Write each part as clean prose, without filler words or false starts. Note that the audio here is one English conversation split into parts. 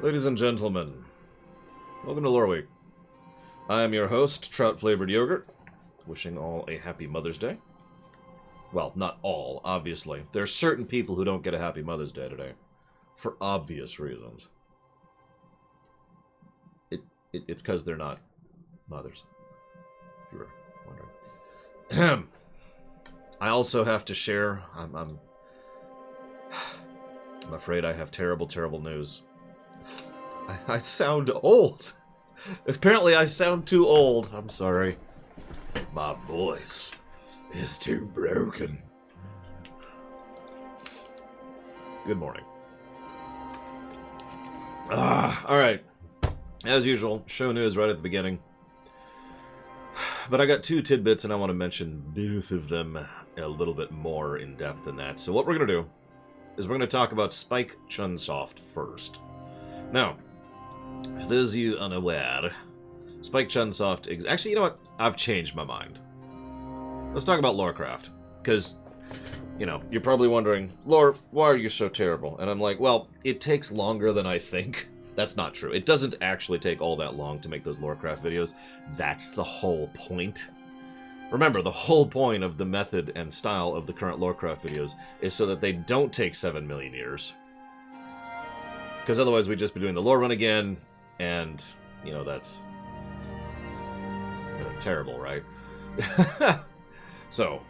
Ladies and gentlemen, welcome to Loreweek. I am your host, Trout-Flavored Yogurt, wishing all a happy Mother's Day. Well, not all, obviously. There are certain people who don't get a happy Mother's Day today, for obvious reasons. It's because they're not mothers, if you were wondering. I also have to share, I'm afraid I have terrible, terrible news. I sound old. Apparently I sound too old. I'm sorry. My voice is too broken. Good morning. Alright. As usual, show news right at the beginning. But I got two tidbits and I want to mention both of them a little bit more in depth than that. So what we're going to do is we're going to talk about Spike Chunsoft first. Now, for those of you unaware, Spike Chunsoft... Actually, you know what? I've changed my mind. Let's talk about Lorecraft. Because, you know, you're probably wondering, Lore, why are you so terrible? And I'm like, well, it takes longer than I think. That's not true. It doesn't actually take all that long to make those Lorecraft videos. That's the whole point. Remember, the whole point of the method and style of the current Lorecraft videos is so that they don't take 7 million years. Because otherwise we'd just be doing the lore run again, and, you know, that's terrible, right? So,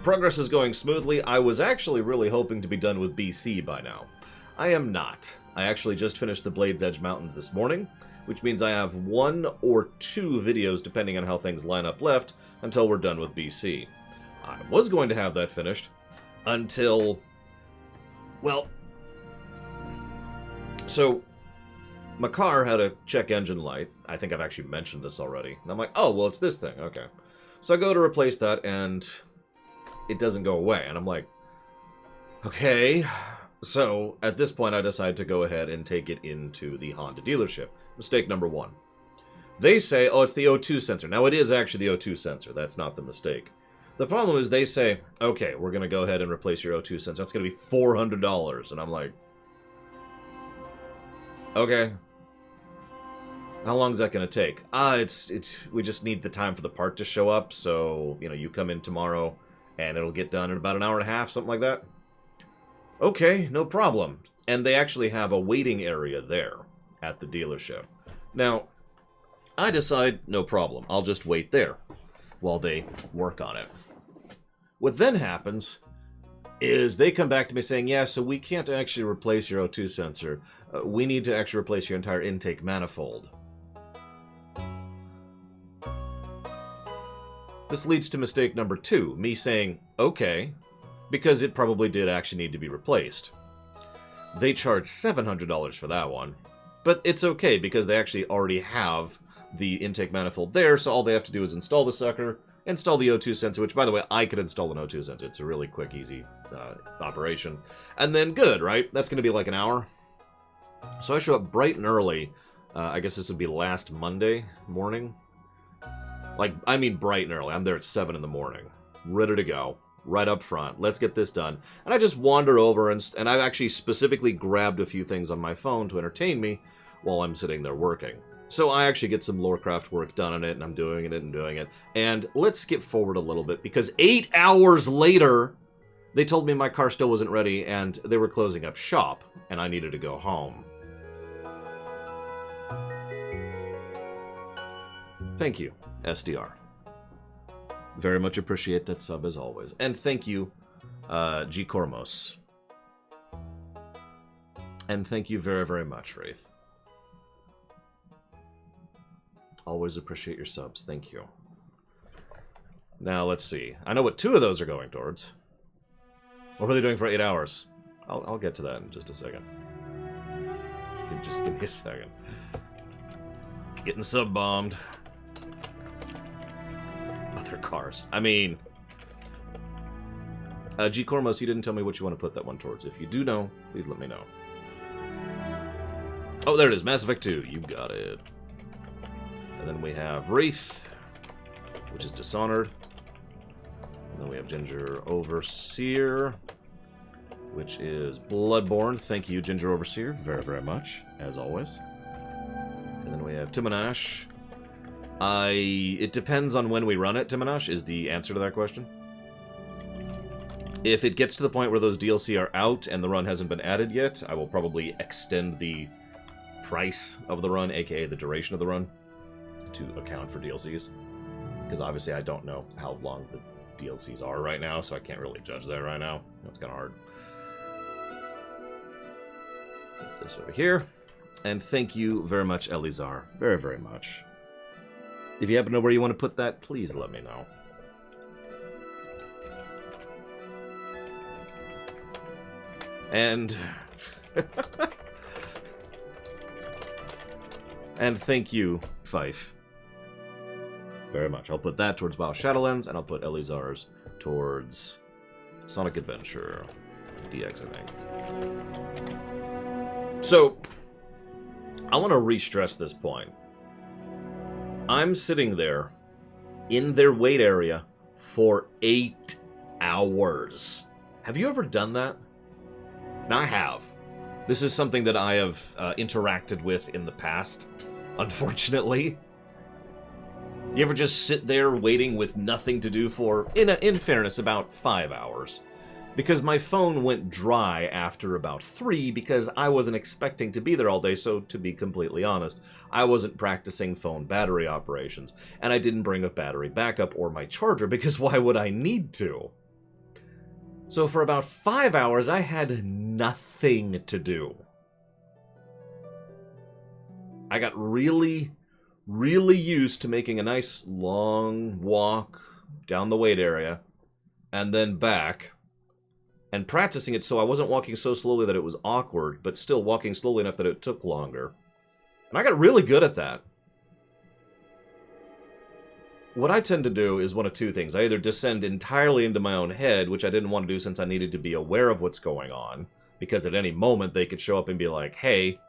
progress is going smoothly. I was actually really hoping to be done with BC by now. I am not. I actually just finished the Blade's Edge Mountains this morning, which means I have 1 or 2 videos, depending on how things line up, left until we're done with BC. I was going to have that finished until, well... So, my car had a check engine light. I think I've actually mentioned this already. And I'm like, oh, well, it's this thing. Okay. So I go to replace that, and it doesn't go away. And I'm like, okay. So, at this point, I decide to go ahead and take it into the Honda dealership. Mistake number 1. They say, oh, it's the O2 sensor. Now, it is actually the O2 sensor. That's not the mistake. The problem is they say, okay, we're going to go ahead and replace your O2 sensor. That's going to be $400. And I'm like, okay. How long is that going to take? We just need the time for the part to show up, so, you know, you come in tomorrow, and it'll get done in about an hour and a half, something like that. Okay, no problem. And they actually have a waiting area there at the dealership. Now, I decide, no problem, I'll just wait there while they work on it. What then happens is they come back to me saying, yeah, so we can't actually replace your O2 sensor. We need to actually replace your entire intake manifold. This leads to mistake number 2, me saying, okay, because it probably did actually need to be replaced. They charge $700 for that one, but it's okay because they actually already have the intake manifold there, so all they have to do is install the sucker, install the O2 sensor, which, by the way, I could install an O2 sensor. It's a really quick, easy operation. And then good, right? That's going to be like an hour. So I show up bright and early. I guess this would be last Monday morning. Like, I mean bright and early. I'm there at 7 in the morning. Ready to go. Right up front. Let's get this done. And I just wander over, and I've actually specifically grabbed a few things on my phone to entertain me while I'm sitting there working. So I actually get some Lorecraft work done on it, and I'm doing it. And let's skip forward a little bit, because 8 hours later, they told me my car still wasn't ready, and they were closing up shop, and I needed to go home. Thank you, SDR. Very much appreciate that sub, as always. And thank you, G. Cormos. And thank you very, very much, Wraith. Always appreciate your subs. Thank you. Now, let's see. I know what 2 of those are going towards. What were they doing for 8 hours? I'll get to that in just a second. Just give me a second. Getting sub-bombed. Other cars. I mean... G. Cormos, you didn't tell me what you want to put that one towards. If you do know, please let me know. Oh, there it is. Mass Effect 2. You got it. And then we have Wraith, which is Dishonored. And then we have Ginger Overseer. which is Bloodborne. Thank you, Ginger Overseer, very, very much, as always. And then we have Timanash. It depends on when we run it, Timanash, is the answer to that question. If it gets to the point where those DLC are out and the run hasn't been added yet, I will probably extend the price of the run, aka the duration of the run, to account for DLCs. Because obviously I don't know how long the DLCs are right now, so I can't really judge that right now. That's kind of hard. Put this over here. And thank you very much, Elizar. Very, very much. If you happen to know where you want to put that, please let me know. And... and thank you, Fife. Very much. I'll put that towards Bio Shadowlands, and I'll put Elizar's towards Sonic Adventure DX, I think. So, I want to re-stress this point. I'm sitting there in their wait area for 8 hours. Have you ever done that? Now, I have. This is something that I have interacted with in the past, unfortunately. You ever just sit there waiting with nothing to do for, in fairness, about 5 hours? Because my phone went dry after about 3 because I wasn't expecting to be there all day, so to be completely honest, I wasn't practicing phone battery operations. And I didn't bring a battery backup or my charger because why would I need to? So for about 5 hours, I had nothing to do. I got really used to making a nice long walk down the wait area and then back and practicing it so I wasn't walking so slowly that it was awkward, but still walking slowly enough that it took longer. And I got really good at that. What I tend to do is one of two things. I either descend entirely into my own head, which I didn't want to do since I needed to be aware of what's going on, because at any moment they could show up and be like, hey,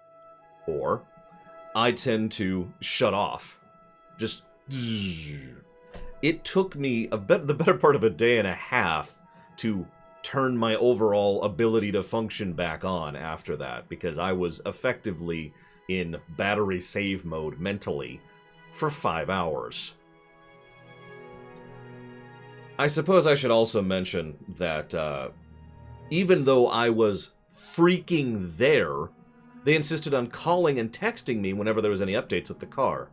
or I tend to shut off. Just... It took me the better part of a day and a half to turn my overall ability to function back on after that, because I was effectively in battery save mode mentally for 5 hours. I suppose I should also mention that even though I was freaking there, they insisted on calling and texting me whenever there was any updates with the car.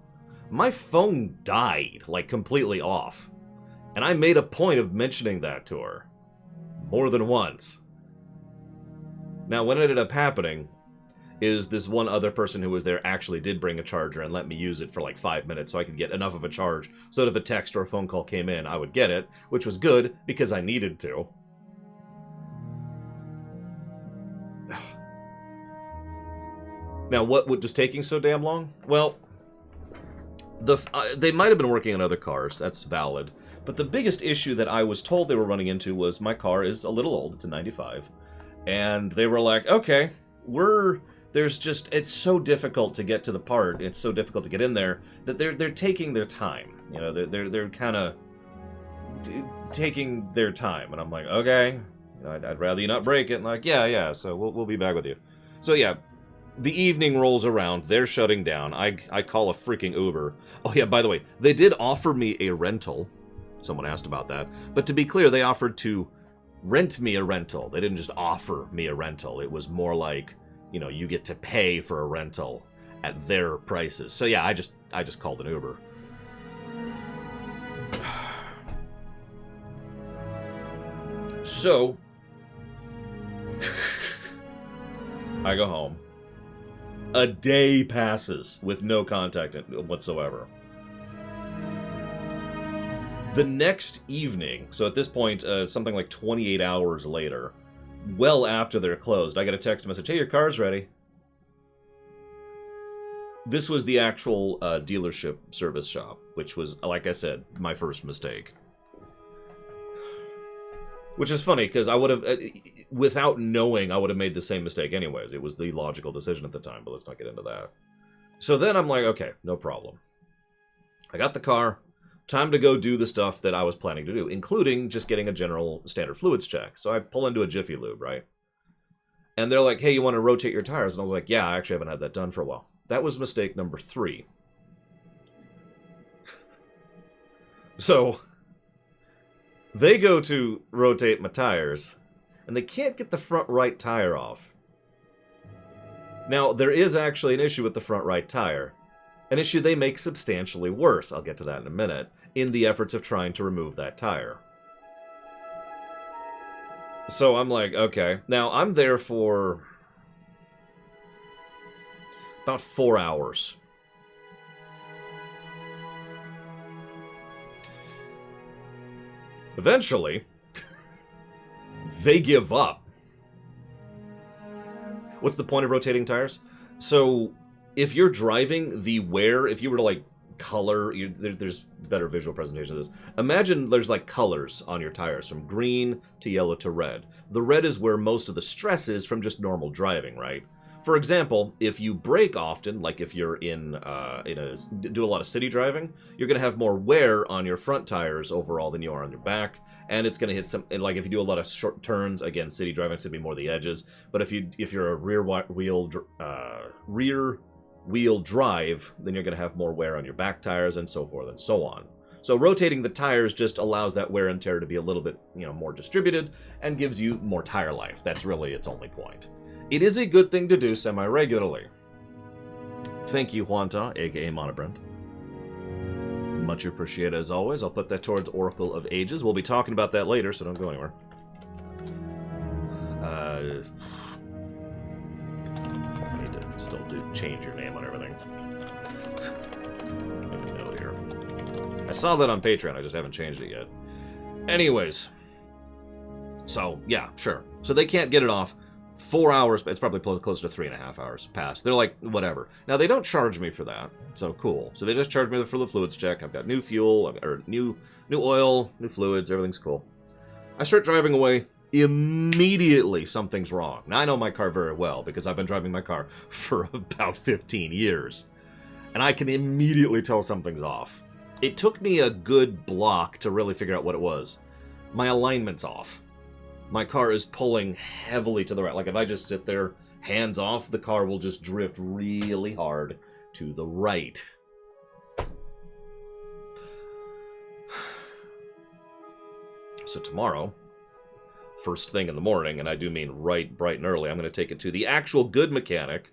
My phone died, like completely off. And I made a point of mentioning that to her. More than once. Now, what ended up happening is this one other person who was there actually did bring a charger and let me use it for like 5 minutes so I could get enough of a charge so that if a text or a phone call came in, I would get it, which was good because I needed to. Now, what was taking so damn long? Well, they might have been working on other cars, that's valid, but the biggest issue that I was told they were running into was my car is a little old, it's a 95, and they were like, okay, it's so difficult to get to the part, it's so difficult to get in there, that they're taking their time. You know, they're kind of taking their time. And I'm like, okay, you know, I'd rather you not break it. And like, yeah, so we'll be back with you. So yeah, the evening rolls around, they're shutting down, I call a freaking Uber. Oh yeah, by the way, they did offer me a rental. Someone asked about that. But to be clear, they offered to rent me a rental. They didn't just offer me a rental. It was more like, you know, you get to pay for a rental at their prices. So yeah, I just called an Uber. So I go home. A day passes with no contact whatsoever. The next evening, so at this point, something like 28 hours later, well after they're closed, I get a text message, hey, your car's ready. This was the actual dealership service shop, which was, like I said, my first mistake. Which is funny, because I would have, without knowing, I would have made the same mistake anyways. It was the logical decision at the time, but let's not get into that. So then I'm like, okay, no problem. I got the car. Time to go do the stuff that I was planning to do, including just getting a general standard fluids check. So I pull into a Jiffy Lube, right? And they're like, hey, you want to rotate your tires? And I was like, yeah, I actually haven't had that done for a while. That was mistake number 3. So, they go to rotate my tires, and they can't get the front right tire off. Now, there is actually an issue with the front right tire. An issue they make substantially worse, I'll get to that in a minute, in the efforts of trying to remove that tire. So I'm like, okay. Now, I'm there for about 4 hours. Eventually, they give up. What's the point of rotating tires? So, if you're driving, the wear, if you were to, like, color, there's better visual presentation of this. Imagine there's, like, colors on your tires, from green to yellow to red. The red is where most of the stress is from just normal driving, right? For example, if you brake often, like if you're do a lot of city driving, you're going to have more wear on your front tires overall than you are on your back, and it's going to hit some, like if you do a lot of short turns, again, city driving, it's going to be more the edges, but if you're a rear wheel drive, then you're going to have more wear on your back tires and so forth and so on. So rotating the tires just allows that wear and tear to be a little bit, more distributed and gives you more tire life. That's really its only point. It is a good thing to do semi-regularly. Thank you, Juanta, aka Monobrand. Much appreciated as always. I'll put that towards Oracle of Ages. We'll be talking about that later, so don't go anywhere. I need to still change your name on everything. Let me know here. I saw that on Patreon, I just haven't changed it yet. Anyways. So, yeah, sure. So they can't get it off. 4 hours, but it's probably close to 3.5 hours past. They're like, whatever. Now, they don't charge me for that, so cool. So they just charge me for the fluids check. I've got new fuel, or new oil, new fluids, everything's cool. I start driving away. Immediately, something's wrong. Now, I know my car very well, because I've been driving my car for about 15 years. And I can immediately tell something's off. It took me a good block to really figure out what it was. My alignment's off. My car is pulling heavily to the right. Like, if I just sit there, hands off, the car will just drift really hard to the right. So tomorrow, first thing in the morning, and I do mean bright and early, I'm going to take it to the actual good mechanic.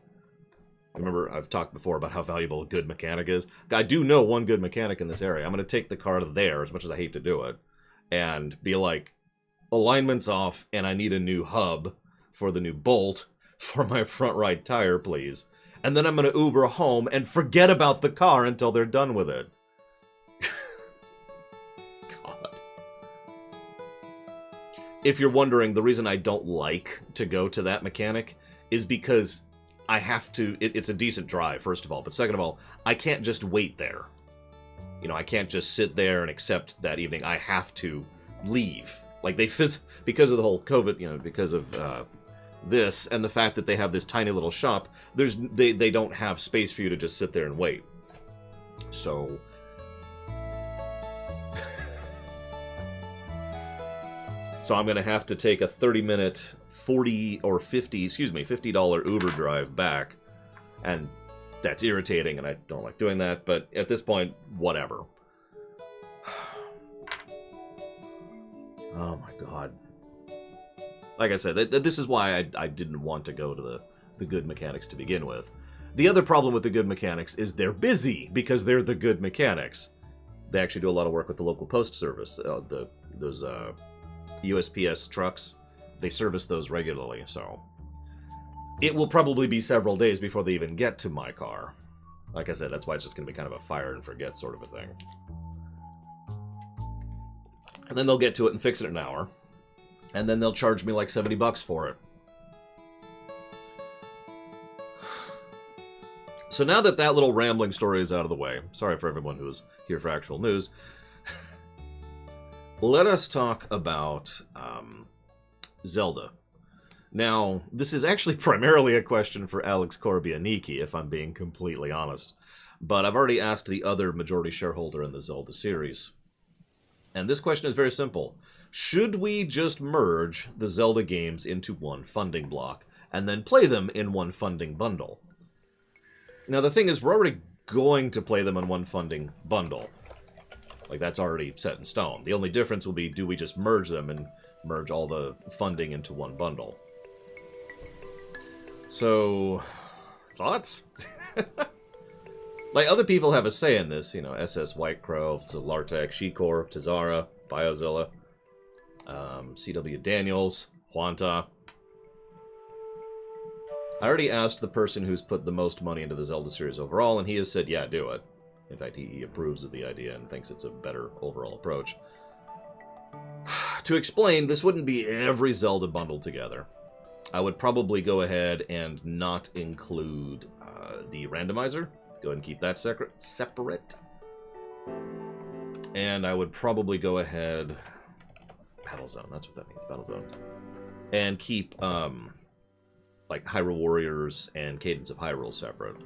Remember, I've talked before about how valuable a good mechanic is. I do know one good mechanic in this area. I'm going to take the car there, as much as I hate to do it, and be like, alignment's off, and I need a new hub for the new bolt for my front right tire, please. And then I'm going to Uber home and forget about the car until they're done with it. God. If you're wondering, the reason I don't like to go to that mechanic is because I have to... It's a decent drive, first of all. But second of all, I can't just wait there. I can't just sit there and accept that evening. I have to leave. Like, because of the whole COVID, because of this, and the fact that they have this tiny little shop, they don't have space for you to just sit there and wait. So... So I'm going to have to take a 30-minute, $50 Uber drive back, and that's irritating, and I don't like doing that, but at this point, whatever. Oh my god. Like I said, this is why I didn't want to go to the good mechanics to begin with. The other problem with the good mechanics is they're busy, because they're the good mechanics. They actually do a lot of work with the local post service. Those USPS trucks, they service those regularly, so... It will probably be several days before they even get to my car. Like I said, that's why it's just going to be kind of a fire and forget sort of a thing. And then they'll get to it and fix it in an hour. And then they'll charge me like $70 for it. So now that little rambling story is out of the way, sorry for everyone who's here for actual news, let us talk about Zelda. Now, this is actually primarily a question for Alex Korbianiki, if I'm being completely honest. But I've already asked the other majority shareholder in the Zelda series. And this question is very simple. Should we just merge the Zelda games into one funding block and then play them in one funding bundle. Now, the thing is, we're already going to play them in one funding bundle. Like, that's already set in stone. The only difference will be, do we just merge them and merge all the funding into one bundle? So, thoughts? Like, other people have a say in this, you know, SS Whitecrow, Solartech, She-Corp, Tazara, Biozilla, CW Daniels, Huanta. I already asked the person who's put the most money into the Zelda series overall, and he has said, yeah, do it. In fact, he approves of the idea and thinks it's a better overall approach. To explain, this wouldn't be every Zelda bundled together. I would probably go ahead and not include the randomizer. Go ahead and keep that separate. And I would probably go ahead... Battlezone, that's what that means, Battlezone. And keep, like, Hyrule Warriors and Cadence of Hyrule separate.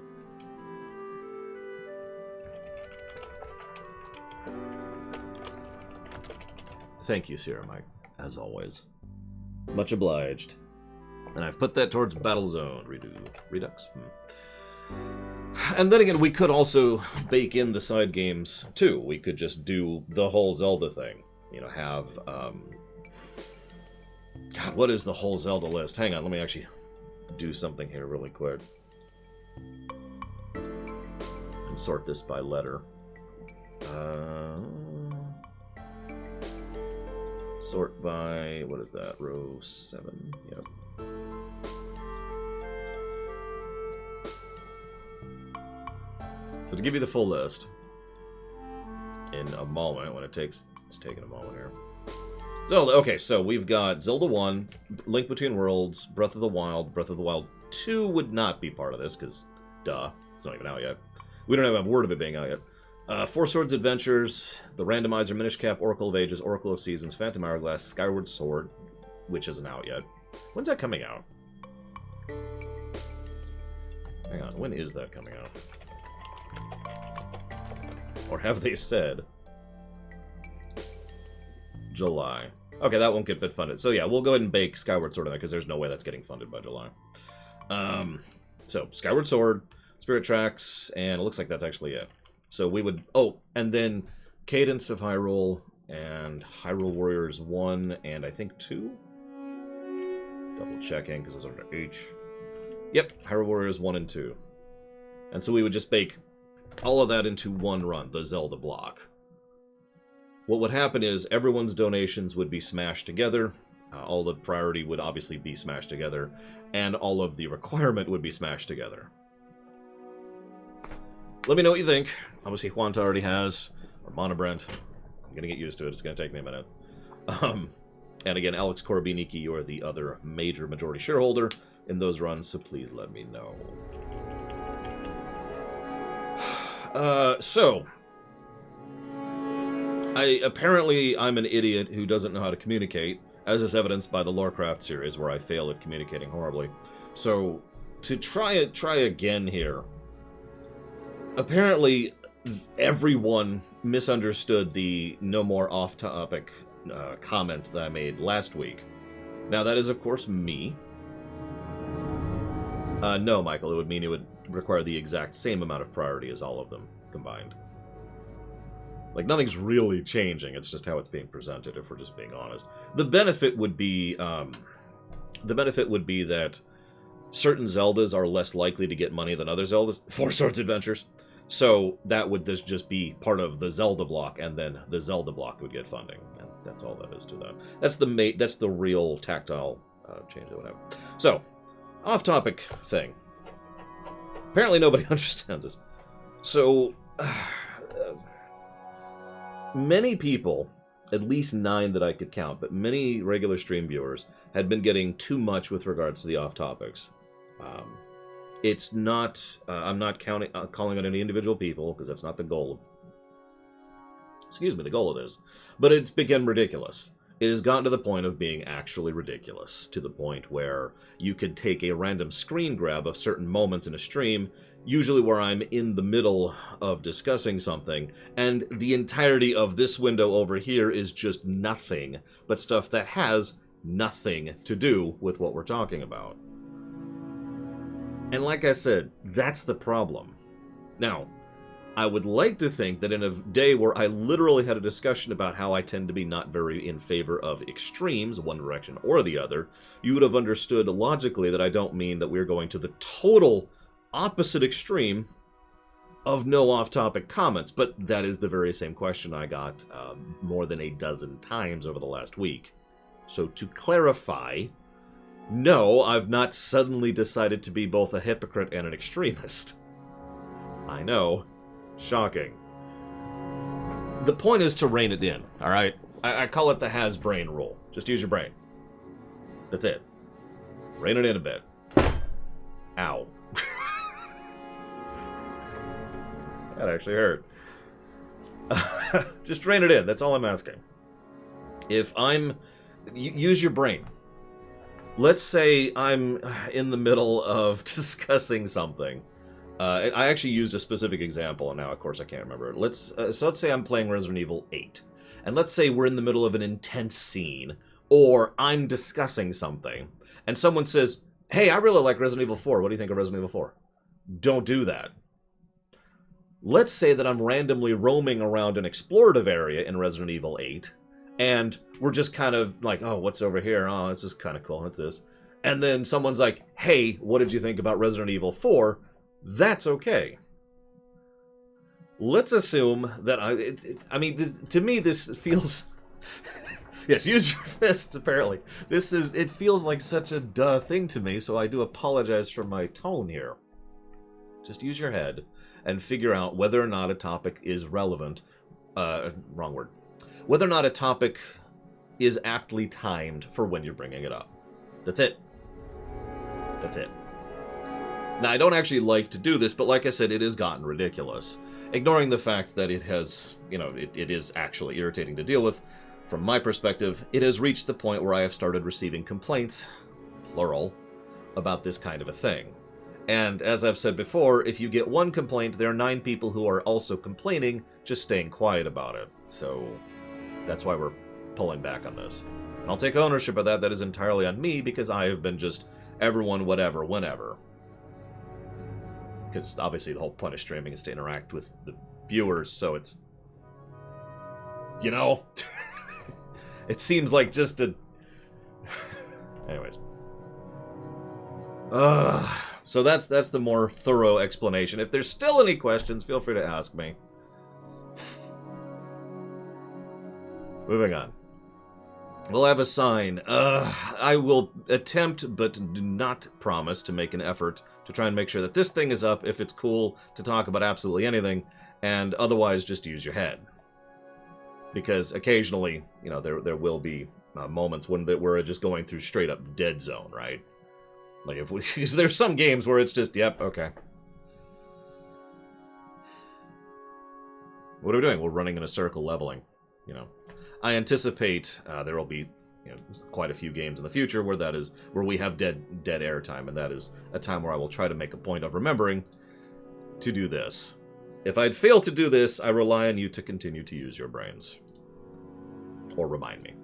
Thank you, Sierra Mike, as always. Much obliged. And I've put that towards Battlezone. Redux? And then again, we could also bake in the side games, too. We could just do the whole Zelda thing. You know, have, God, what is the whole Zelda list? Hang on, let me actually do something here really quick. And sort this by letter. Sort by, what is that, row 7? Yep. So to give you the full list, in a moment, when it's taking a moment here. Zelda, okay, so we've got Zelda 1, Link Between Worlds, Breath of the Wild. Breath of the Wild 2 would not be part of this, because, duh, it's not even out yet. We don't have a word of it being out yet. Four Swords Adventures, The Randomizer, Minish Cap, Oracle of Ages, Oracle of Seasons, Phantom Hourglass, Skyward Sword, which isn't out yet. When's that coming out? Hang on, when is that coming out? Or have they said July? Okay, that won't get bit funded. So yeah, we'll go ahead and bake Skyward Sword in there, because there's no way that's getting funded by July. So, Skyward Sword, Spirit Tracks, and it looks like that's actually it. So we would... Oh, and then Cadence of Hyrule and Hyrule Warriors 1 and I think 2? Double checking, because those are under H. Yep, Hyrule Warriors 1 and 2. And so we would just bake all of that into one run, the Zelda block. What would happen is everyone's donations would be smashed together. All the priority would obviously be smashed together. And all of the requirement would be smashed together. Let me know what you think. Obviously, Huanta already has, or Monobrent. I'm going to get used to it. It's going to take me a minute. And again, Alex Korobiniki, you are the other major majority shareholder in those runs, so please let me know. Apparently I'm an idiot who doesn't know how to communicate, as is evidenced by the Lorecraft series, where I fail at communicating horribly. So, to try again here, apparently everyone misunderstood the no more off-topic comment that I made last week. Now, that is, of course, me. No, Michael, it would mean it would require the exact same amount of priority as all of them combined. Like, nothing's really changing, it's just how it's being presented, if we're just being honest. The benefit would be that certain Zeldas are less likely to get money than other Zeldas. Four Swords Adventures. So that would just be part of the Zelda block, and then the Zelda block would get funding. And that's all that is to that. That's the real tactile change that would happen. So, off-topic thing. Apparently nobody understands this. So, many people, at least 9 that I could count, but many regular stream viewers had been getting too much with regards to the off-topics. It's not, I'm not calling on any individual people, because that's not the goal the goal of this. But it's become ridiculous. It has gotten to the point of being actually ridiculous, to the point where you could take a random screen grab of certain moments in a stream, usually where I'm in the middle of discussing something, and the entirety of this window over here is just nothing but stuff that has nothing to do with what we're talking about. And like I said, that's the problem. Now, I would like to think that in a day where I literally had a discussion about how I tend to be not very in favor of extremes, one direction or the other, you would have understood logically that I don't mean that we're going to the total opposite extreme of no off-topic comments, but that is the very same question I got more than a dozen times over the last week. So to clarify, no, I've not suddenly decided to be both a hypocrite and an extremist. I know. Shocking. The point is to rein it in, alright? I call it the has-brain rule. Just use your brain. That's it. Rein it in a bit. Ow. That actually hurt. Just rein it in. That's all I'm asking. If I'm... Use your brain. Let's say I'm in the middle of discussing something. I actually used a specific example, and now, of course, I can't remember it. So let's say I'm playing Resident Evil 8. And let's say we're in the middle of an intense scene, or I'm discussing something, and someone says, hey, I really like Resident Evil 4. What do you think of Resident Evil 4? Don't do that. Let's say that I'm randomly roaming around an explorative area in Resident Evil 8, and we're just kind of like, oh, what's over here? Oh, this is kind of cool. What's this? And then someone's like, hey, what did you think about Resident Evil 4? That's okay. Let's assume that to me, this feels... Yes, use your fists, apparently. It feels like such a duh thing to me, so I do apologize for my tone here. Just use your head and figure out whether or not a topic is relevant. Wrong word. Whether or not a topic is aptly timed for when you're bringing it up. That's it. That's it. Now, I don't actually like to do this, but like I said, it has gotten ridiculous. Ignoring the fact that it has, it is actually irritating to deal with, from my perspective, it has reached the point where I have started receiving complaints, plural, about this kind of a thing. And as I've said before, if you get one complaint, there are 9 people who are also complaining, just staying quiet about it. So that's why we're pulling back on this. And I'll take ownership of that. That is entirely on me, because I have been just everyone, whatever, whenever. Because obviously the whole point of streaming is to interact with the viewers, so it's... It seems like just a... Anyways. So that's the more thorough explanation. If there's still any questions, feel free to ask me. Moving on. We'll have a sign. I will attempt, but do not promise, to make an effort to try and make sure that this thing is up if it's cool to talk about absolutely anything, and otherwise just use your head. Because occasionally, there will be moments when we're just going through straight up dead zone, right? Like because there's some games where it's just, yep, okay. What are we doing? We're running in a circle, leveling. I anticipate there will be quite a few games in the future where we have dead air time, and that is a time where I will try to make a point of remembering to do this. If I'd fail to do this, I rely on you to continue to use your brains. Or remind me.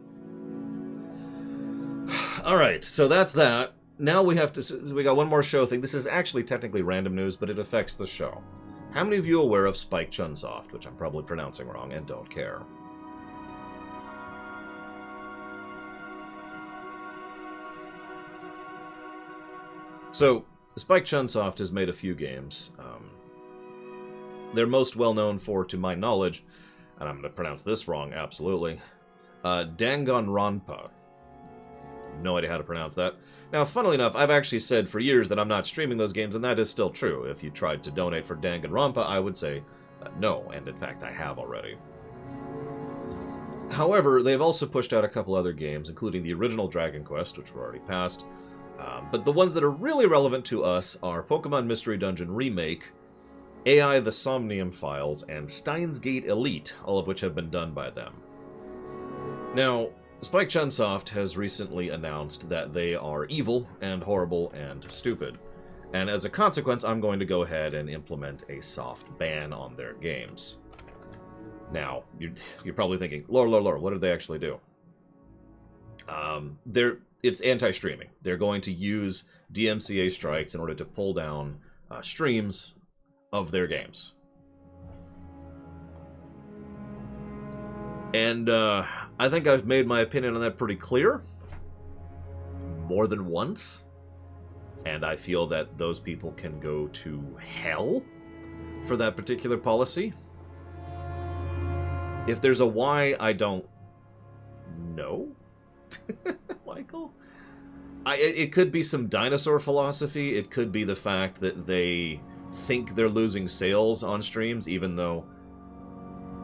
Alright, so that's that. Now we got one more show thing. This is actually technically random news, but it affects the show. How many of you are aware of Spike Chunsoft, which I'm probably pronouncing wrong and don't care? So, Spike Chunsoft has made a few games. They're most well known for, to my knowledge, and I'm going to pronounce this wrong, absolutely, Danganronpa. No idea how to pronounce that. Now, funnily enough, I've actually said for years that I'm not streaming those games, and that is still true. If you tried to donate for Danganronpa, I would say no, and in fact, I have already. However, they've also pushed out a couple other games, including the original Dragon Quest, which were already passed. But the ones that are really relevant to us are Pokemon Mystery Dungeon Remake, AI The Somnium Files, and Steins Gate Elite, all of which have been done by them. Now, Spike Chunsoft has recently announced that they are evil and horrible and stupid. And as a consequence, I'm going to go ahead and implement a soft ban on their games. Now, you're probably thinking, Lore, what did they actually do? It's anti-streaming. They're going to use DMCA strikes in order to pull down streams of their games. And I think I've made my opinion on that pretty clear more than once. And I feel that those people can go to hell for that particular policy. If there's a why, I don't know, Michael. It could be some dinosaur philosophy. It could be the fact that they think they're losing sales on streams, even though,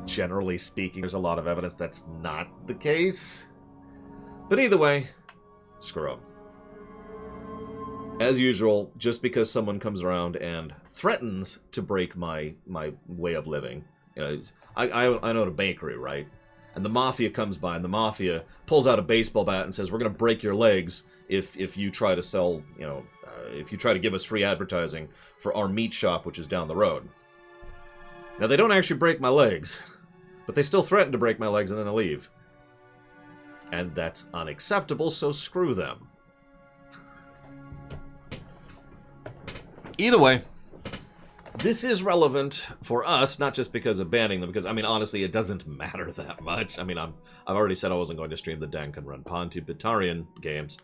generally speaking, there's a lot of evidence that's not the case. But either way, screw up. As usual, just because someone comes around and threatens to break my way of living, you know, I own a bakery, right? And the mafia comes by, and the mafia pulls out a baseball bat and says, "We're going to break your legs if you try to sell, you know, if you try to give us free advertising for our meat shop, which is down the road." Now, they don't actually break my legs, but they still threaten to break my legs and then they leave. And that's unacceptable, so screw them. Either way, this is relevant for us, not just because of banning them, because, I mean, honestly, it doesn't matter that much. I mean, I've already said I wasn't going to stream the Danganronpa Bitarian games,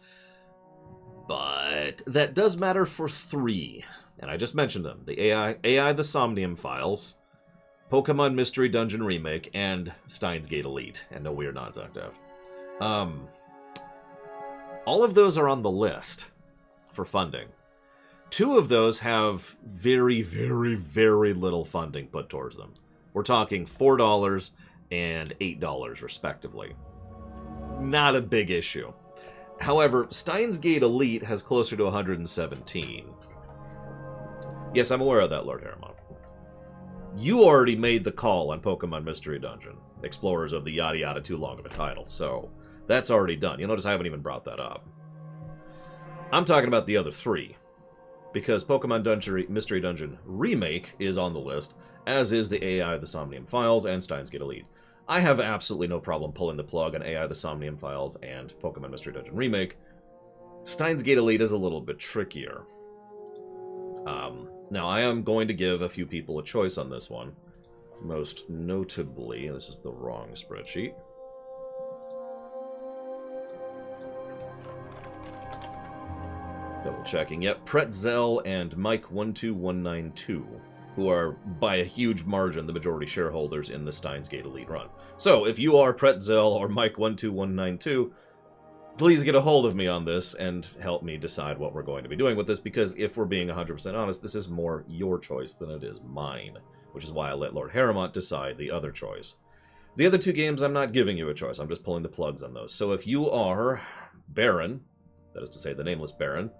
but that does matter for 3, and I just mentioned them. The AI the Somnium Files, Pokemon Mystery Dungeon Remake, and Steins Gate Elite, and no, we are not Zoctav. All of those are on the list for funding. 2 of those have very, very, very little funding put towards them. We're talking $4 and $8, respectively. Not a big issue. However, Steins Gate Elite has closer to 117. Yes, I'm aware of that, Lord Harriman. You already made the call on Pokemon Mystery Dungeon, Explorers of the Yada Yada too long of a title, so that's already done. You'll notice I haven't even brought that up. I'm talking about the other 3. Because Pokemon Mystery Dungeon Remake is on the list, as is the AI the Somnium Files and Steins Gate Elite. I have absolutely no problem pulling the plug on AI the Somnium Files and Pokemon Mystery Dungeon Remake. Steins Gate Elite is a little bit trickier. Now, I am going to give a few people a choice on this one. Most notably, this is the wrong spreadsheet. Double checking. Yep, Pretzel and Mike12192, who are by a huge margin the majority shareholders in the Steins Gate Elite run. So, if you are Pretzel or Mike12192, please get a hold of me on this and help me decide what we're going to be doing with this, because if we're being 100% honest, this is more your choice than it is mine, which is why I let Lord Harriman decide the other choice. The other 2 games, I'm not giving you a choice. I'm just pulling the plugs on those. So if you are Baron, that is to say the nameless Baron,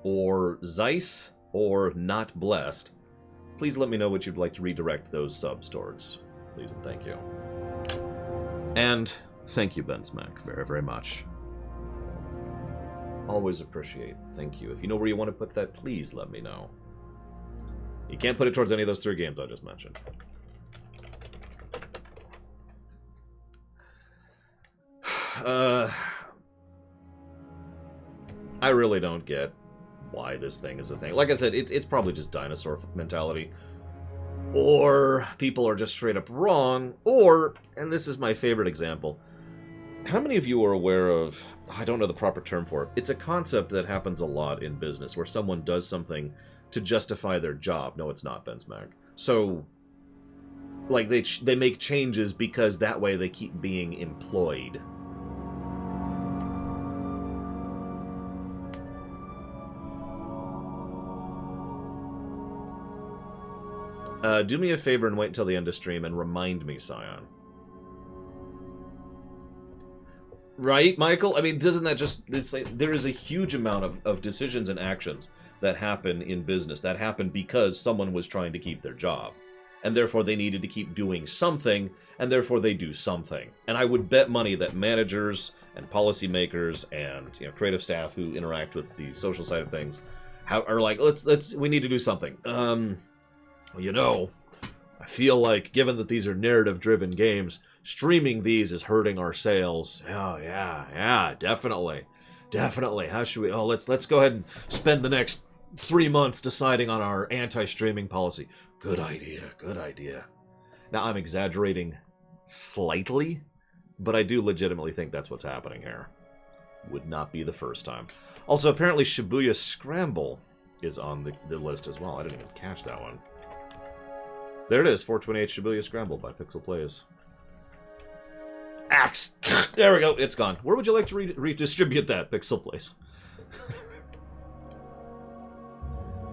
or Zeiss, or Not Blessed, please let me know what you'd like to redirect those subs towards. Please and thank you. And thank you, Ben Smack, very, very much. Always appreciate. Thank you. If you know where you want to put that, please let me know. You can't put it towards any of those 3 games I just mentioned. I really don't get why this thing is a thing. Like I said, it's probably just dinosaur mentality. Or people are just straight up wrong. Or, and this is my favorite example, how many of you are aware of, I don't know the proper term for it, it's a concept that happens a lot in business, where someone does something to justify their job. No, it's not, Ben Smack. So, like, they make changes because that way they keep being employed. Do me a favor and wait until the end of stream and remind me, Scion. Right, Michael? I mean, doesn't that just... It's like, there is a huge amount of decisions and actions that happen in business that happen because someone was trying to keep their job. And therefore they needed to keep doing something, and therefore they do something. And I would bet money that managers and policymakers and, you know, creative staff who interact with the social side of things are like, we need to do something. You know, I feel like, given that these are narrative-driven games, streaming these is hurting our sales. Oh, yeah, definitely. Definitely. How should we... Oh, let's go ahead and spend the next 3 months deciding on our anti-streaming policy. Good idea. Good idea. Now, I'm exaggerating slightly, but I do legitimately think that's what's happening here. Would not be the first time. Also, apparently Shibuya Scramble is on the list as well. I didn't even catch that one. There it is, 428 Shibuya Scramble by Pixel Plays. Axe! There we go, it's gone. Where would you like to redistribute that, Pixel Plays?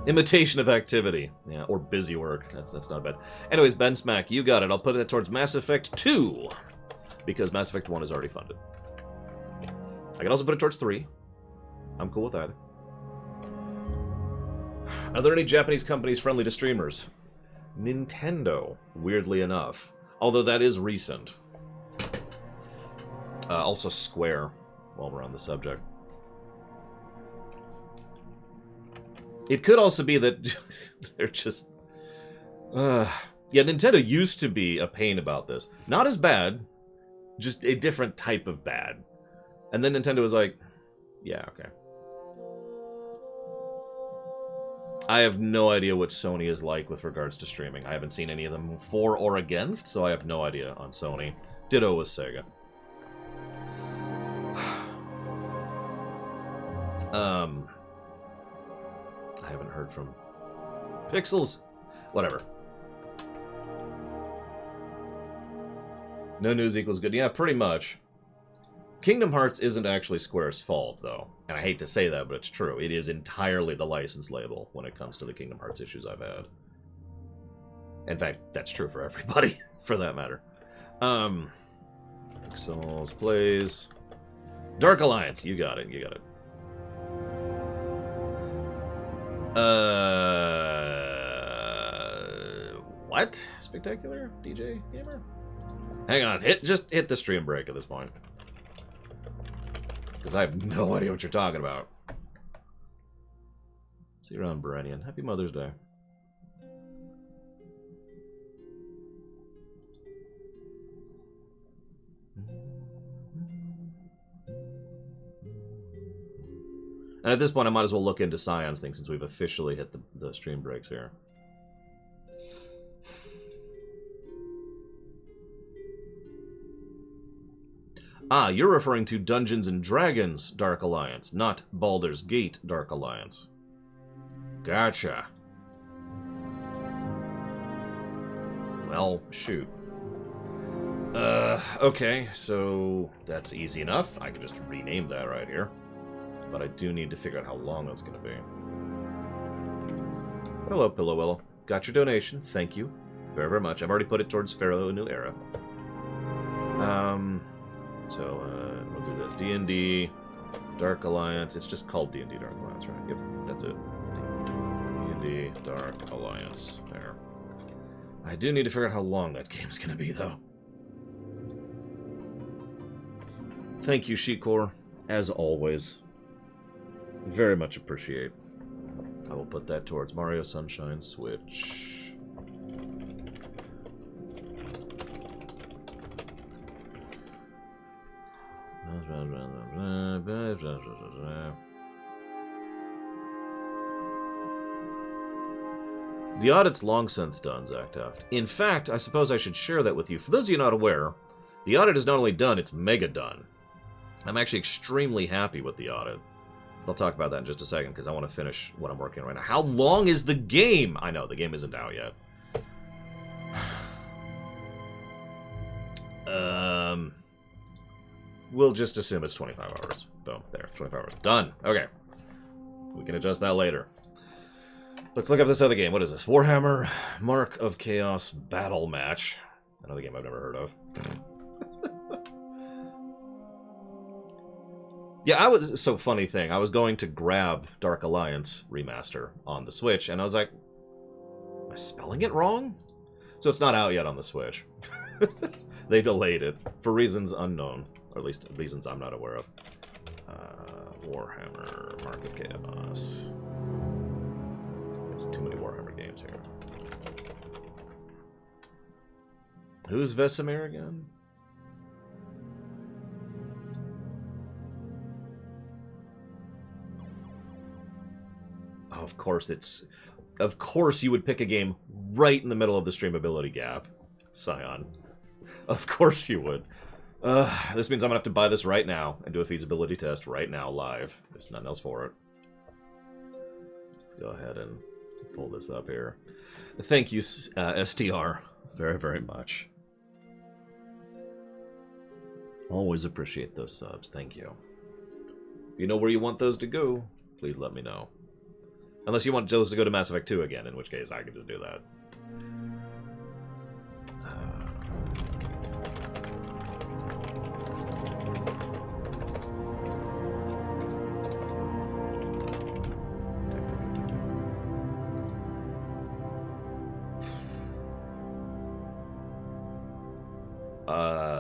Imitation of activity. Yeah, or busy work. That's not bad. Anyways, Ben Smack, you got it. I'll put it towards Mass Effect 2. Because Mass Effect 1 is already funded. I can also put it towards 3. I'm cool with either. Are there any Japanese companies friendly to streamers? Nintendo, weirdly enough. Although that is recent. Also Square, while we're on the subject. It could also be that they're just... yeah, Nintendo used to be a pain about this. Not as bad, just a different type of bad. And then Nintendo was like, yeah, okay. I have no idea what Sony is like with regards to streaming. I haven't seen any of them for or against, so I have no idea on Sony. Ditto with Sega. I haven't heard from Pixels. Whatever. No news equals good. Yeah, pretty much. Kingdom Hearts isn't actually Square's fault, though. And I hate to say that, but it's true. It is entirely the license label when it comes to the Kingdom Hearts issues I've had. In fact, that's true for everybody, for that matter. Pixels Plays. Dark Alliance, you got it, you got it. What? Spectacular? DJ Gamer? Hang on, just hit the stream break at this point. Because I have no idea what you're talking about. See you around, Berenian. Happy Mother's Day. And at this point, I might as well look into Scion's thing since we've officially hit the stream breaks here. Ah, you're referring to Dungeons & Dragons Dark Alliance, not Baldur's Gate Dark Alliance. Gotcha. Well, shoot. Okay, so that's easy enough. I can just rename that right here. But I do need to figure out how long that's going to be. Hello, Pillow Willow. Got your donation. Thank you very, very much. I've already put it towards Pharaoh New Era. So, we'll do this. D&D, Dark Alliance. It's just called D&D Dark Alliance, right? Yep, that's it. D&D Dark Alliance. There. I do need to figure out how long that game's going to be, though. Thank you, Shikor, as always. Very much appreciate. I will put that towards Mario Sunshine Switch. The audit's long since done, Zactaft. In fact, I suppose I should share that with you. For those of you not aware, the audit is not only done, it's mega done. I'm actually extremely happy with the audit. I'll talk about that in just a second, because I want to finish what I'm working on right now. How long is the game? I know, the game isn't out yet. We'll just assume it's 25 hours. Boom, there, 25 hours. Done. Okay. We can adjust that later. Let's look up this other game. What is this? Warhammer Mark of Chaos Battle Match. Another game I've never heard of. Yeah, so funny thing. I was going to grab Dark Alliance Remaster on the Switch, and I was like, am I spelling it wrong? So it's not out yet on the Switch. They delayed it for reasons unknown, or at least reasons I'm not aware of. Warhammer Mark of Chaos. There's too many Warhammer games here. Who's Vesemir again? of course it's... Of course you would pick a game right in the middle of the streamability gap, Scion. Of course you would. This means I'm gonna have to buy this right now and do a feasibility test right now, live. There's nothing else for it. Let's go ahead and pull this up here. Thank you, STR, very, very much. Always appreciate those subs. Thank you. If you know where you want those to go, please let me know. Unless you want those to go to Mass Effect 2 again, in which case I can just do that.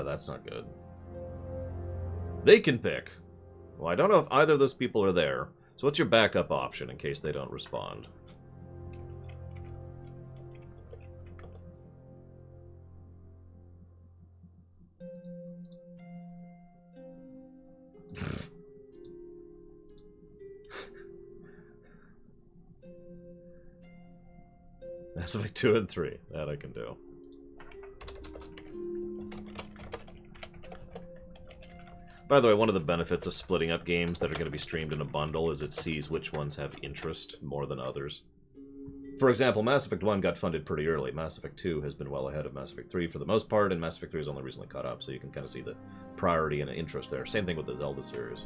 That's not good. They can pick. Well, I don't know if either of those people are there. So what's your backup option in case they don't respond? Mass Effect 2 and 3. That I can do. By the way, one of the benefits of splitting up games that are going to be streamed in a bundle is it sees which ones have interest more than others. For example, Mass Effect 1 got funded pretty early. Mass Effect 2 has been well ahead of Mass Effect 3 for the most part, and Mass Effect 3 has only recently caught up, so you can kind of see the priority and interest there. Same thing with the Zelda series.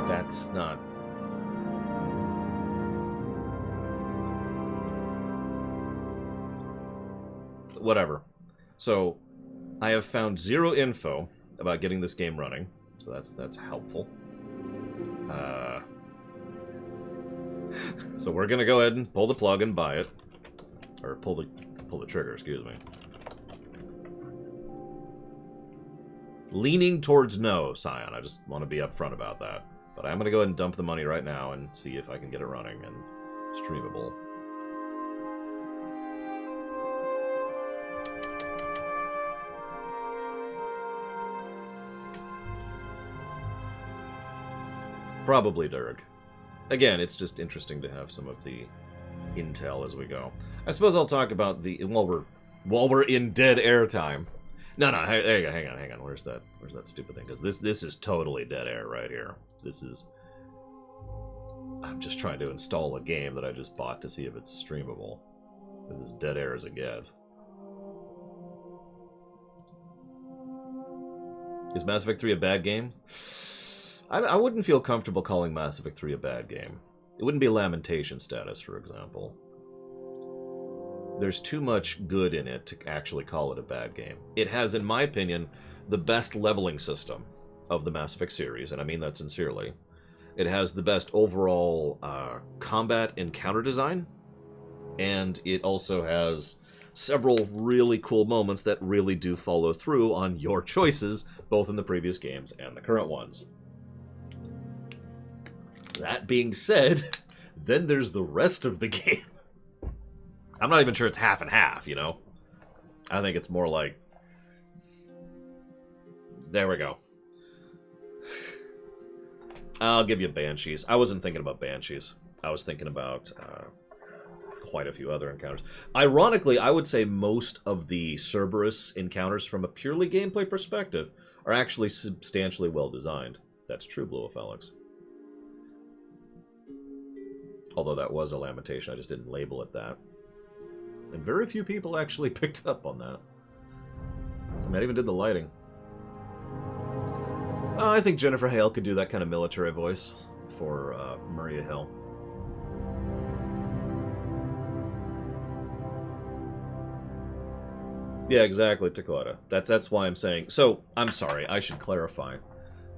That's not... Whatever. So, I have found zero info about getting this game running, so that's helpful. So we're gonna go ahead and pull the plug and buy it, or pull the trigger. Excuse me. Leaning towards no, Scion. I just want to be upfront about that. But I'm going to go ahead and dump the money right now and see if I can get it running and streamable. Probably Durg. Again, it's just interesting to have some of the intel as we go. I suppose I'll talk about the... While we're in dead air time. No, there you go. Hang on. Where's that stupid thing? Because this is totally dead air right here. This is... I'm just trying to install a game that I just bought to see if it's streamable. This is dead air as it gets. Is Mass Effect 3 a bad game? I wouldn't feel comfortable calling Mass Effect 3 a bad game. It wouldn't be Lamentation status, for example. There's too much good in it to actually call it a bad game. It has, in my opinion, the best leveling system of the Mass Effect series, and I mean that sincerely. It has the best overall combat and counter design, and it also has several really cool moments that really do follow through on your choices, both in the previous games and the current ones. That being said, then there's the rest of the game. I'm not even sure it's half and half, you know? I think it's more like... There we go. I'll give you Banshees. I wasn't thinking about Banshees. I was thinking about quite a few other encounters. Ironically, I would say most of the Cerberus encounters from a purely gameplay perspective are actually substantially well designed. That's true, Blue Alex. Although that was a lamentation, I just didn't label it that. And very few people actually picked up on that. I mean, I even did the lighting. I think Jennifer Hale could do that kind of military voice for Maria Hill. Yeah, exactly, Dakota. That's why I'm saying... So, I'm sorry, I should clarify.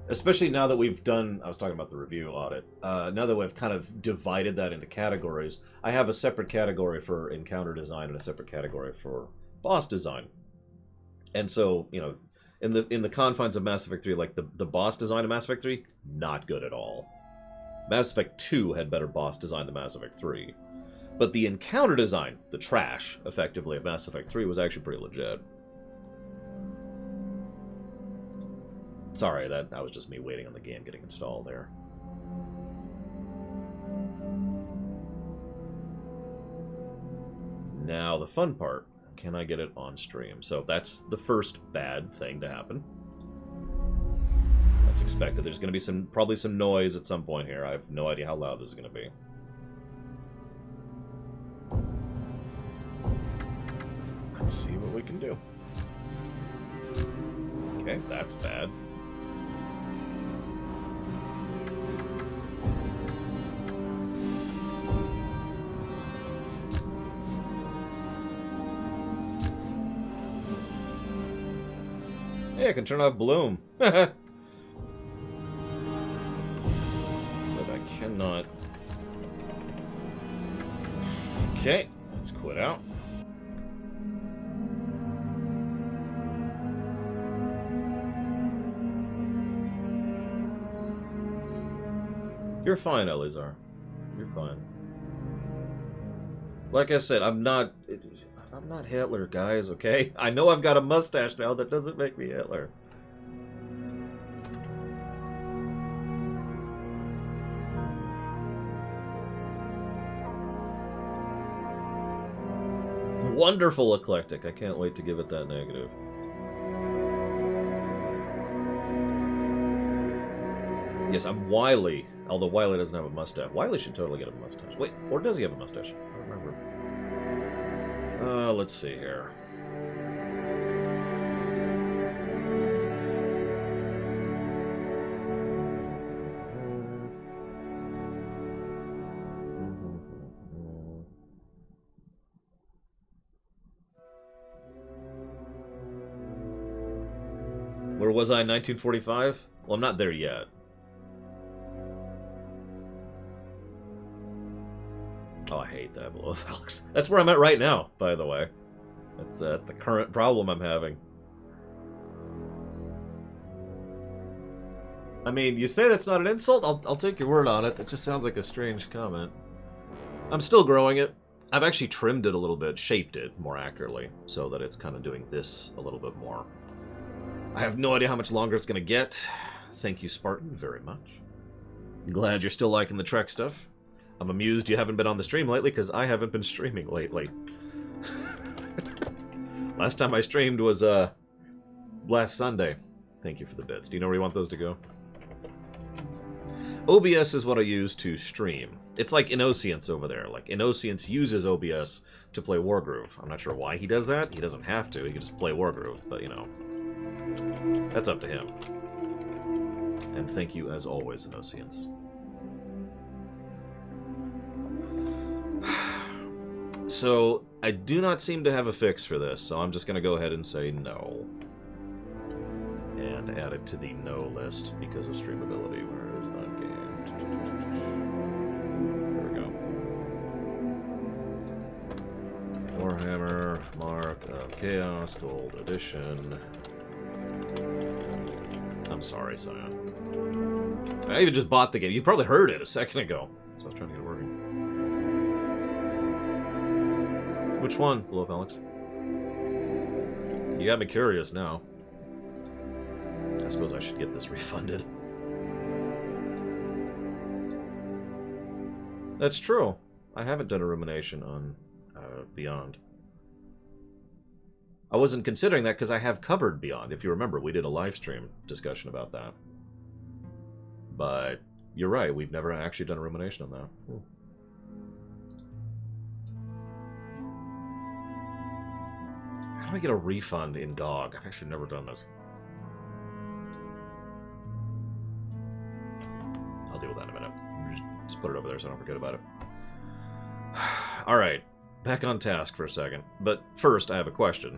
Especially now that we've done... I was talking about the review audit. Now that we've kind of divided that into categories, I have a separate category for encounter design and a separate category for boss design. And so, you know, in the confines of Mass Effect 3, like the boss design of Mass Effect 3, not good at all. Mass Effect 2 had better boss design than Mass Effect 3. But the encounter design, the trash, effectively, of Mass Effect 3 was actually pretty legit. Sorry, that was just me waiting on the game getting installed there. Now, the fun part. Can I get it on stream? So that's the first bad thing to happen. That's expected. There's going to be probably some noise at some point here. I have no idea how loud this is going to be. Let's see what we can do. Okay, that's bad. Hey, I can turn off Bloom. But I cannot. Okay, let's quit out. You're fine, Elizar. You're fine. Like I said, I'm not Hitler, guys, okay? I know I've got a mustache now, that doesn't make me Hitler. Wonderful eclectic. I can't wait to give it that negative. Yes, I'm Wily, although Wily doesn't have a mustache. Wily should totally get a mustache. Wait, or does he have a mustache? I don't remember. Let's see here. Where was I in 1945? Well, I'm not there yet. Oh, I hate that below Alex. That's where I'm at right now, by the way. That's the current problem I'm having. I mean, you say that's not an insult? I'll take your word on it. That just sounds like a strange comment. I'm still growing it. I've actually trimmed it a little bit, shaped it more accurately, so that it's kind of doing this a little bit more. I have no idea how much longer it's going to get. Thank you, Spartan, very much. Glad you're still liking the Trek stuff. I'm amused you haven't been on the stream lately, because I haven't been streaming lately. Last time I streamed was, last Sunday. Thank you for the bits. Do you know where you want those to go? OBS is what I use to stream. It's like Innocence over there. Like, Innocence uses OBS to play Wargroove. I'm not sure why he does that. He doesn't have to. He can just play Wargroove, but, you know. That's up to him. And thank you, as always, Innocence. So, I do not seem to have a fix for this, so I'm just going to go ahead and say no. And add it to the no list because of streamability. Where is that game? There we go. Warhammer, Mark of Chaos, Gold Edition. I'm sorry, Sion. I even just bought the game. You probably heard it a second ago. So I was trying to get it working. Which one, Blow Up Alex? You got me curious now. I suppose I should get this refunded. That's true. I haven't done a rumination on Beyond. I wasn't considering that because I have covered Beyond. If you remember, we did a live stream discussion about that. But you're right, we've never actually done a rumination on that. Ooh. How do I get a refund in GOG? I've actually never done this. I'll deal with that in a minute. Just put it over there so I don't forget about it. Alright, back on task for a second. But first, I have a question.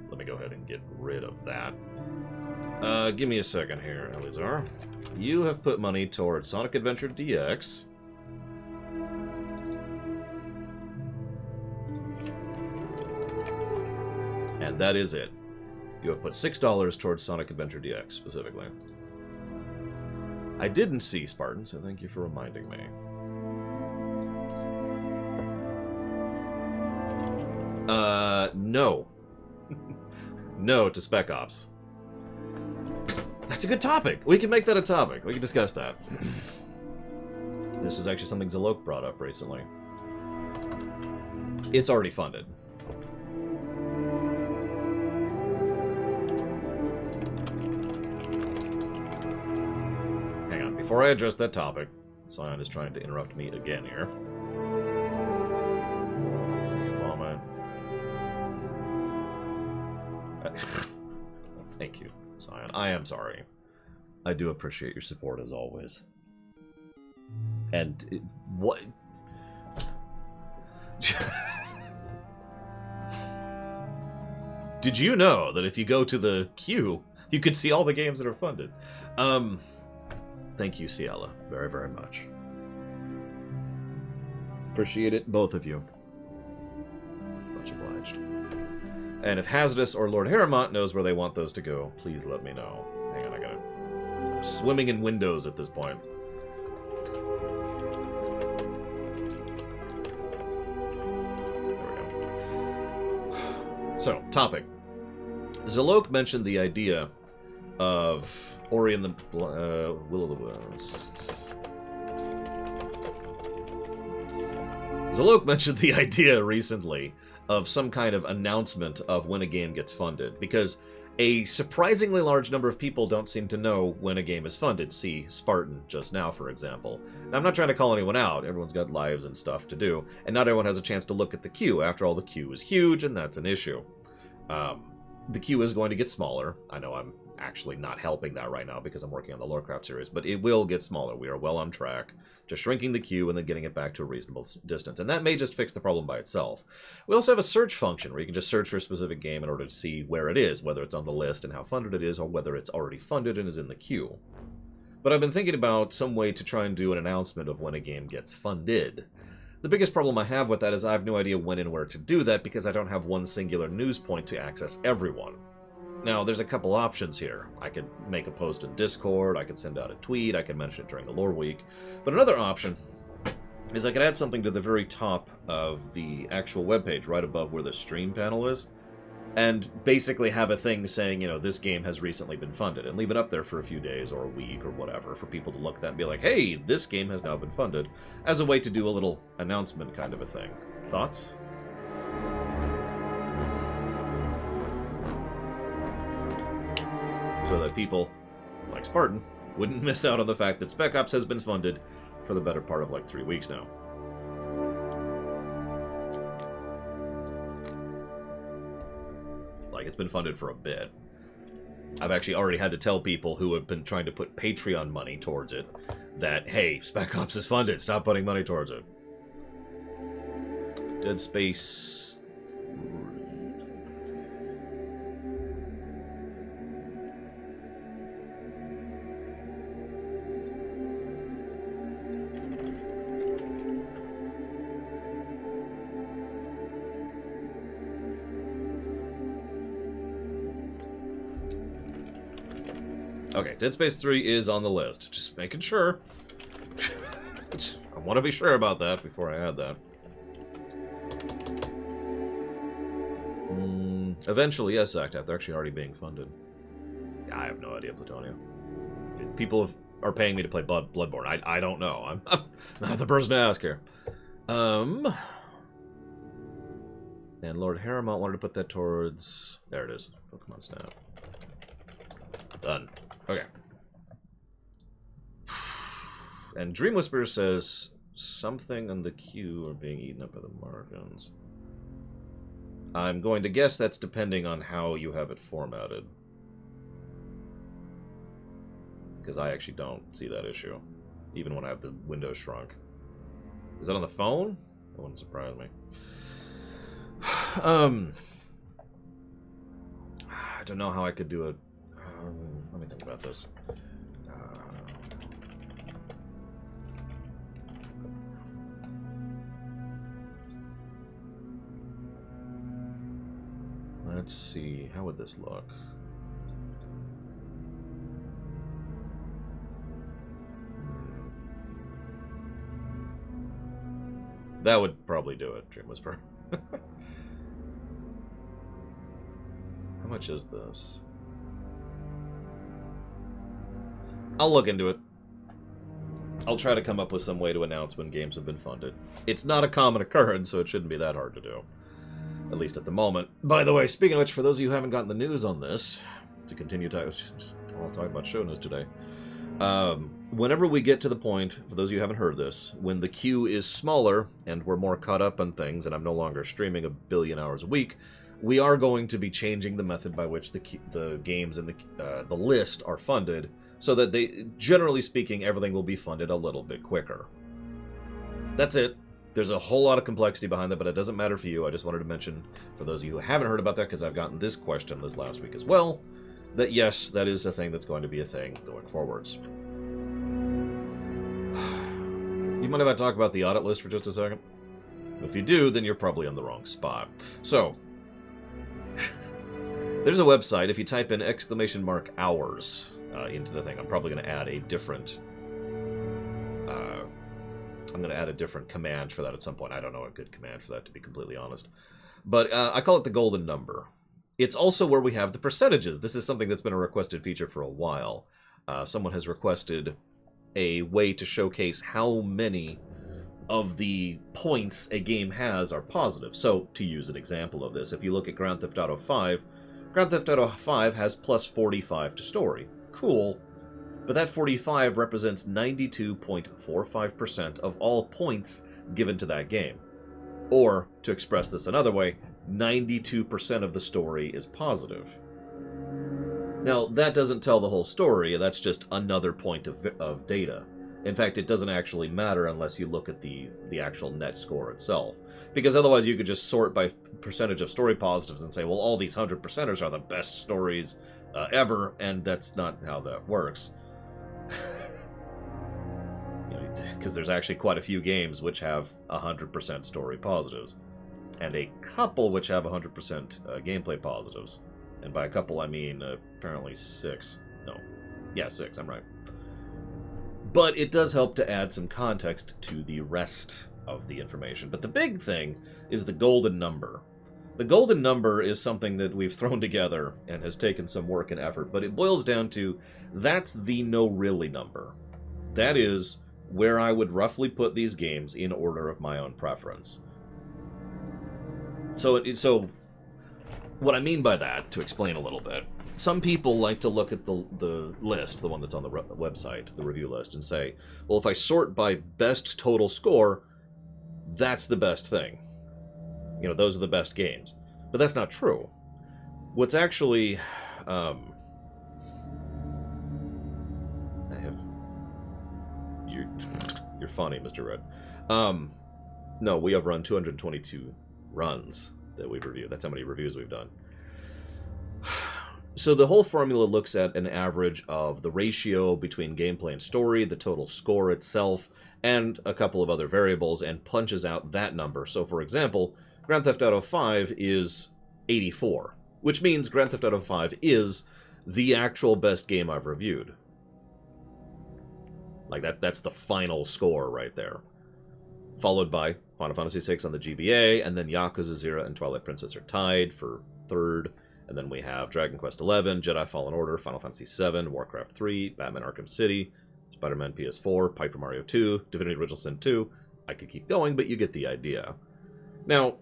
Let me go ahead and get rid of that. Give me a second here, Elizar. You have put money towards Sonic Adventure DX. And that is it. You have put $6 towards Sonic Adventure DX, specifically. I didn't see Spartan, so thank you for reminding me. No. No to Spec Ops. That's a good topic. We can make that a topic. We can discuss that. This is actually something Zelda brought up recently. It's already funded. Hang on. Before I address that topic, Scion is trying to interrupt me again here. Thank you, Scion. I am sorry. I do appreciate your support as always. And what? Did you know that if you go to the queue, you could see all the games that are funded? Thank you, Ciela, very, very much. Appreciate it, both of you. Much obliged. And if Hazardous or Lord Harrimont knows where they want those to go, please let me know. Hang on, I'm swimming in windows at this point. There we go. So, topic. Zalok mentioned the idea of Ori and the Will of the Wisps. Zalok mentioned the idea recently of some kind of announcement of when a game gets funded, because a surprisingly large number of people don't seem to know when a game is funded. See Spartan just now, for example. Now, I'm not trying to call anyone out. Everyone's got lives and stuff to do, and not everyone has a chance to look at the queue. After all, the queue is huge, and that's an issue. The queue is going to get smaller. I know I'm actually not helping that right now because I'm working on the Lorecraft series, but it will get smaller. We are well on track to shrinking the queue and then getting it back to a reasonable distance. And that may just fix the problem by itself. We also have a search function where you can just search for a specific game in order to see where it is, whether it's on the list and how funded it is, or whether it's already funded and is in the queue. But I've been thinking about some way to try and do an announcement of when a game gets funded. The biggest problem I have with that is I have no idea when and where to do that because I don't have one singular news point to access everyone. Now, there's a couple options here. I could make a post in Discord, I could send out a tweet, I could mention it during the Loreweek. But another option is I could add something to the very top of the actual webpage, right above where the stream panel is, and basically have a thing saying, you know, this game has recently been funded, and leave it up there for a few days or a week or whatever for people to look at that and be like, hey, this game has now been funded, as a way to do a little announcement kind of a thing. Thoughts? So that people, like Spartan, wouldn't miss out on the fact that Spec Ops has been funded for the better part of like 3 weeks now. Like, it's been funded for a bit. I've actually already had to tell people who have been trying to put Patreon money towards it that, hey, Spec Ops is funded, stop putting money towards it. Dead Space... Okay, Dead Space 3 is on the list. Just making sure. I want to be sure about that before I add that. Eventually, yes, Actath. They're actually already being funded. I have no idea, Plutonia. People are paying me to play Bloodborne. I don't know. I'm not the person to ask here. And Lord Harrimont wanted to put that towards... There it is. Pokemon Snap. Done. Okay. And Dream Whisperer says something on the queue are being eaten up by the margins. I'm going to guess that's depending on how you have it formatted. Because I actually don't see that issue, even when I have the window shrunk. Is that on the phone? That wouldn't surprise me. I don't know how I could do it. Let me think about this. let's see, how would this look? That would probably do it, Dream Whisper. How much is this? I'll look into it. I'll try to come up with some way to announce when games have been funded. It's not a common occurrence, so it shouldn't be that hard to do. At least at the moment. By the way, speaking of which, for those of you who haven't gotten the news on this, to continue talking about show news today, whenever we get to the point, for those of you who haven't heard this, when the queue is smaller and we're more caught up on things, and I'm no longer streaming 1 billion hours a week, we are going to be changing the method by which the games in the list are funded, so that they, generally speaking, everything will be funded a little bit quicker. That's it. There's a whole lot of complexity behind that, but it doesn't matter for you. I just wanted to mention, for those of you who haven't heard about that, because I've gotten this question this last week as well, that yes, that is a thing that's going to be a thing going forwards. You mind if I talk about the audit list for just a second? If you do, then you're probably on the wrong spot. So, there's a website. If you type in !hours into the thing, I'm probably going to add a different... I'm going to add a different command for that at some point. I don't know a good command for that, to be completely honest. But I call it the golden number. It's also where we have the percentages. This is something that's been a requested feature for a while. Someone has requested a way to showcase how many of the points a game has are positive. So, to use an example of this, if you look at Grand Theft Auto 5, Grand Theft Auto 5 has plus 45 to story. Cool. But that 45 represents 92.45% of all points given to that game. Or, to express this another way, 92% of the story is positive. Now, that doesn't tell the whole story, that's just another point of data. In fact, it doesn't actually matter unless you look at the actual net score itself. Because otherwise you could just sort by percentage of story positives and say, well, all these 100%ers are the best stories ever, and that's not how that works. Because there's actually quite a few games which have 100% story positives, and a couple which have 100% gameplay positives. And by a couple, I mean apparently 6. No. Yeah, 6, I'm right. But it does help to add some context to the rest of the information. But the big thing is the golden number. The golden number is something that we've thrown together and has taken some work and effort, but it boils down to, that's the no-really number. That is where I would roughly put these games in order of my own preference. So what I mean by that, to explain a little bit, some people like to look at the list, the one that's on the website, the review list, and say, well, if I sort by best total score, that's the best thing. You know, those are the best games. But that's not true. What's actually... You're funny, Mr. Red. No, we have run 222 runs that we've reviewed. That's how many reviews we've done. So the whole formula looks at an average of the ratio between gameplay and story, the total score itself, and a couple of other variables, and punches out that number. So, for example, Grand Theft Auto 5 is 84, which means Grand Theft Auto 5 is the actual best game I've reviewed. Like, that's the final score right there. Followed by Final Fantasy VI on the GBA, and then Yakuza 0 and Twilight Princess are tied for third. And then we have Dragon Quest XI, Jedi Fallen Order, Final Fantasy VII, Warcraft 3, Batman Arkham City, Spider-Man PS4, Paper Mario 2, Divinity Original Sin 2. I could keep going, but you get the idea. Now,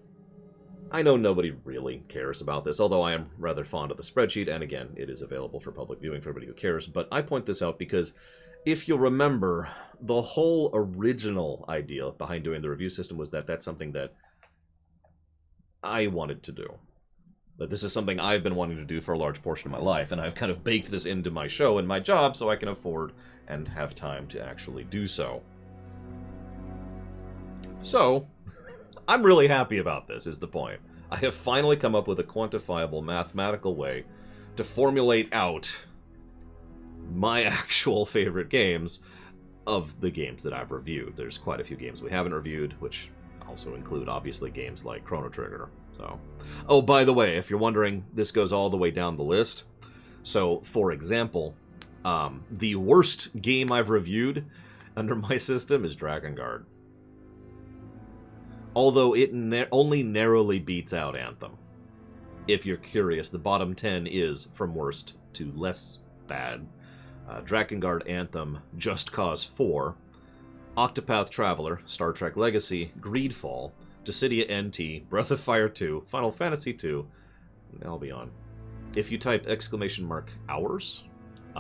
I know nobody really cares about this, although I am rather fond of the spreadsheet, and again, it is available for public viewing for everybody who cares, but I point this out because, if you'll remember, the whole original idea behind doing the review system was that that's something that I wanted to do. That this is something I've been wanting to do for a large portion of my life, and I've kind of baked this into my show and my job so I can afford and have time to actually do so. So, I'm really happy about this, is the point. I have finally come up with a quantifiable mathematical way to formulate out my actual favorite games of the games that I've reviewed. There's quite a few games we haven't reviewed, which also include, obviously, games like Chrono Trigger. So, oh, by the way, if you're wondering, this goes all the way down the list. So, for example, the worst game I've reviewed under my system is Drakengard. Although it only narrowly beats out Anthem. If you're curious, the bottom 10 is from worst to less bad. Drakengard, Anthem, Just Cause 4, Octopath Traveler, Star Trek Legacy, Greedfall, Dissidia NT, Breath of Fire 2, Final Fantasy 2, and Albion. If you type !hours,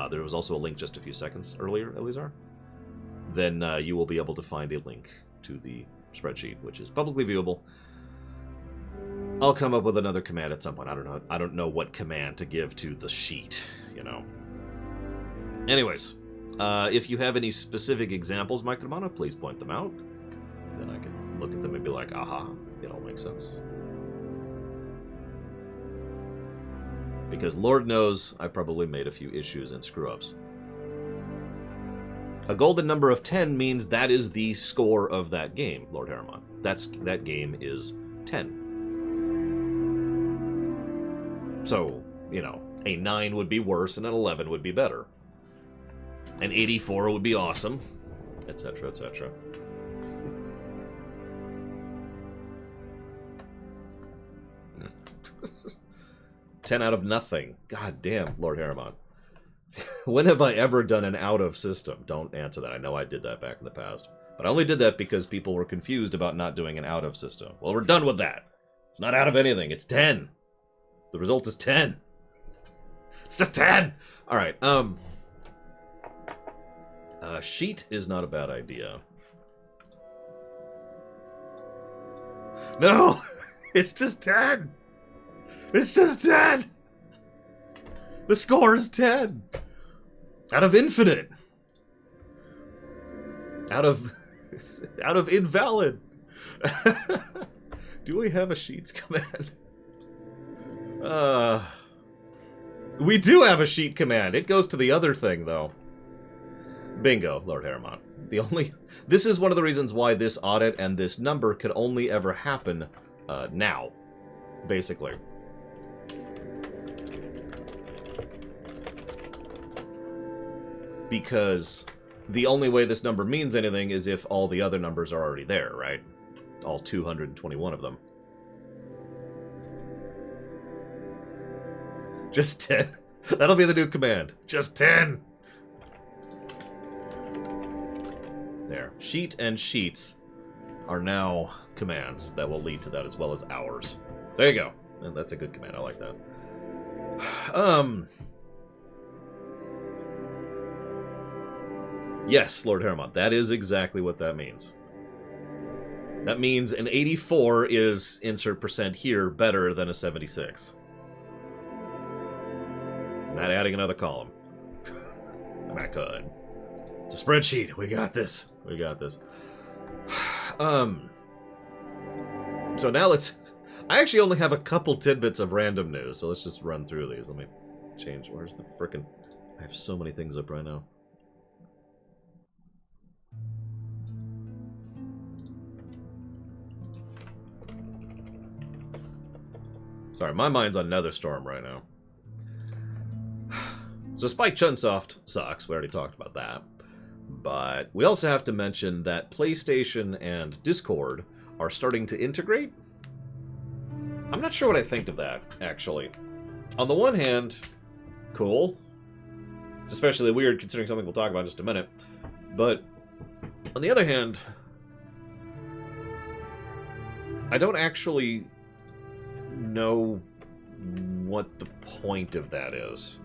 there was also a link just a few seconds earlier, Elizar, then you will be able to find a link to the spreadsheet, which is publicly viewable. I'll come up with another command at some point. I don't know what command to give to the sheet, you know. Anyways, if you have any specific examples, Mike Romano, please point them out. Then I can look at them and be like, aha, it all makes sense. Because Lord knows I probably made a few issues and screw-ups. A golden number of 10 means that is the score of that game, Lord Harriman. That game is 10. So, you know, a 9 would be worse and an 11 would be better. An 84 would be awesome, etc., etc. $10 out of nothing. God damn, Lord Harriman. When have I ever done an out of system? Don't answer that. I know I did that back in the past. But I only did that because people were confused about not doing an out of system. Well, we're done with that. It's not out of anything. It's 10. The result is 10. It's just 10! Alright, sheet is not a bad idea. No! It's just 10! It's just 10! The score is 10! Out of infinite! Out of invalid! Do we have a sheets command? We do have a sheet command. It goes to the other thing, though. Bingo, Lord Harriman. This is one of the reasons why this audit and this number could only ever happen now, basically. Because the only way this number means anything is if all the other numbers are already there, right? All 221 of them. Just 10. That'll be the new command. Just 10! There. Sheet and sheets are now commands that will lead to that, as well as hours. There you go. And that's a good command. I like that. Yes, Lord Harriman. That is exactly what that means. That means an 84 is, insert percent here, better than a 76. Not adding another column. I could. It's a spreadsheet. We got this. We got this. So now let's... I actually only have a couple tidbits of random news, so let's just run through these. Let me change. Where's the frickin'... I have so many things up right now. Sorry, my mind's on Netherstorm right now. So Spike Chunsoft sucks, we already talked about that. But we also have to mention that PlayStation and Discord are starting to integrate. I'm not sure what I think of that, actually. On the one hand, cool. It's especially weird considering something we'll talk about in just a minute. But on the other hand, I don't actually know what the point of that is.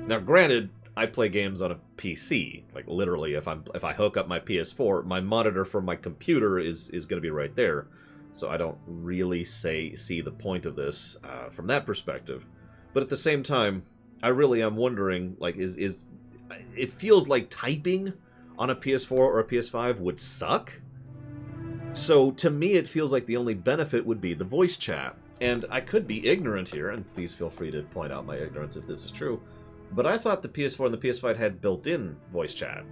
Now, granted, I play games on a PC. Like, literally, if I hook up my PS4, my monitor from my computer is going to be right there. So I don't really see the point of this from that perspective. But at the same time, I really am wondering, like, it feels like typing on a PS4 or a PS5 would suck. So to me, it feels like the only benefit would be the voice chat. And I could be ignorant here, and please feel free to point out my ignorance if this is true. But I thought the PS4 and the PS5 had built-in voice chat.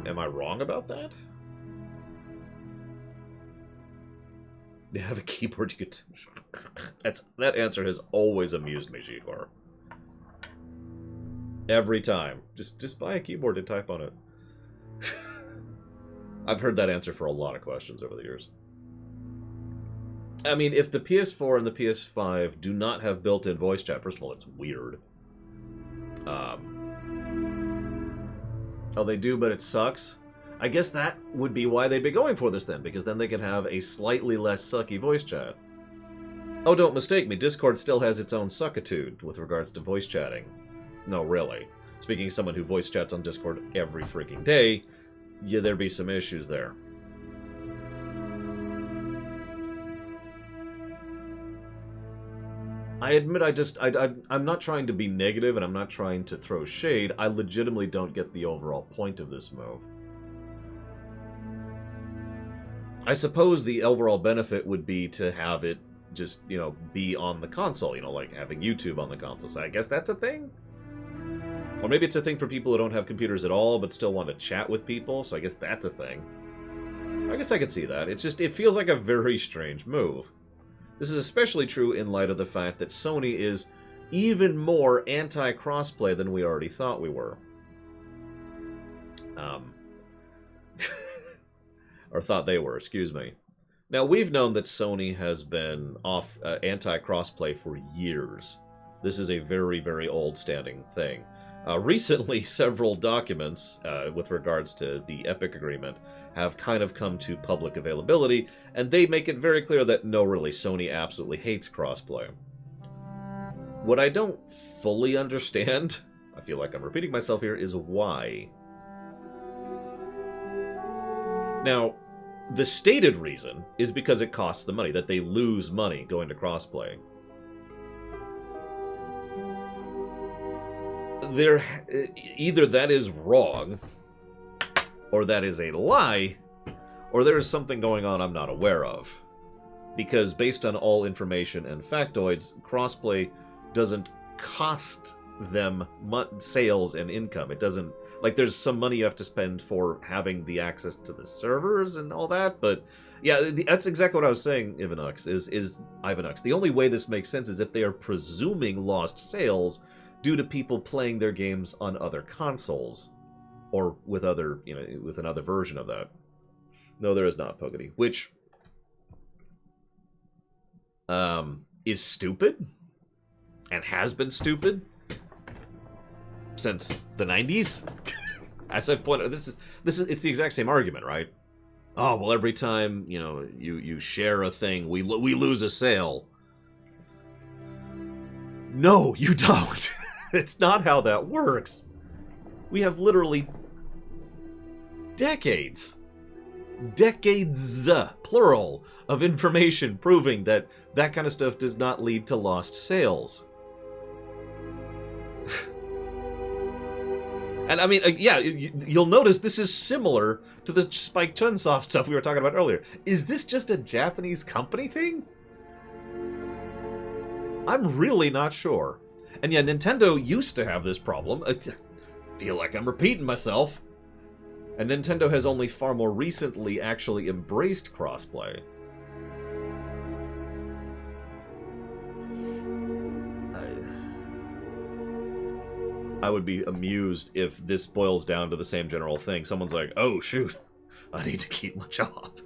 Am I wrong about that? They have a keyboard you could... That answer has always amused me, Shikor. Every time. Just buy a keyboard and type on it. I've heard that answer for a lot of questions over the years. I mean, if the PS4 and the PS5 do not have built-in voice chat, first of all, it's weird. Oh, they do, but it sucks? I guess that would be why they'd be going for this then, because then they could have a slightly less sucky voice chat. Oh, don't mistake me, Discord still has its own suckitude with regards to voice chatting. No, really. Speaking as someone who voice chats on Discord every freaking day, yeah, there'd be some issues there. I admit I'm not trying to be negative and I'm not trying to throw shade. I legitimately don't get the overall point of this move. I suppose the overall benefit would be to have it just, you know, be on the console, you know, like having YouTube on the console. So I guess that's a thing? Or maybe it's a thing for people who don't have computers at all but still want to chat with people, so I guess that's a thing. I guess I could see that. It's just, it feels like a very strange move. This is especially true in light of the fact that Sony is even more anti-crossplay than we already thought we were. Or thought they were, excuse me. Now, we've known that Sony has been anti-crossplay for years. This is a very, very old-standing thing. Recently, several documents with regards to the Epic agreement have kind of come to public availability, and they make it very clear that, no, really, Sony absolutely hates crossplay. What I don't fully understand, I feel like I'm repeating myself here, is why. Now, the stated reason is because it costs them money, that they lose money going to crossplay. Either that is wrong, or that is a lie, or there is something going on I'm not aware of. Because based on all information and factoids, crossplay doesn't cost them sales and income. It doesn't, like, there's some money you have to spend for having the access to the servers and all that, but yeah, that's exactly what I was saying, Ivanux, is Ivanux. The only way this makes sense is if they are presuming lost sales due to people playing their games on other consoles, or with other, you know, with another version of that. No, there is not, Pogody. Which is stupid, and has been stupid since the 90s. As I pointed out, it's the exact same argument, right? Oh, well, every time, you know, you share a thing, we lose a sale. No, you don't. It's not how that works. We have literally decades, plural, of information proving that that kind of stuff does not lead to lost sales. And I mean, yeah, you'll notice this is similar to the Spike Chunsoft stuff we were talking about earlier. Is this just a Japanese company thing? I'm really not sure. And yeah, Nintendo used to have this problem. I feel like I'm repeating myself. And Nintendo has only far more recently actually embraced crossplay. I would be amused if this boils down to the same general thing. Someone's like, oh shoot, I need to keep my job.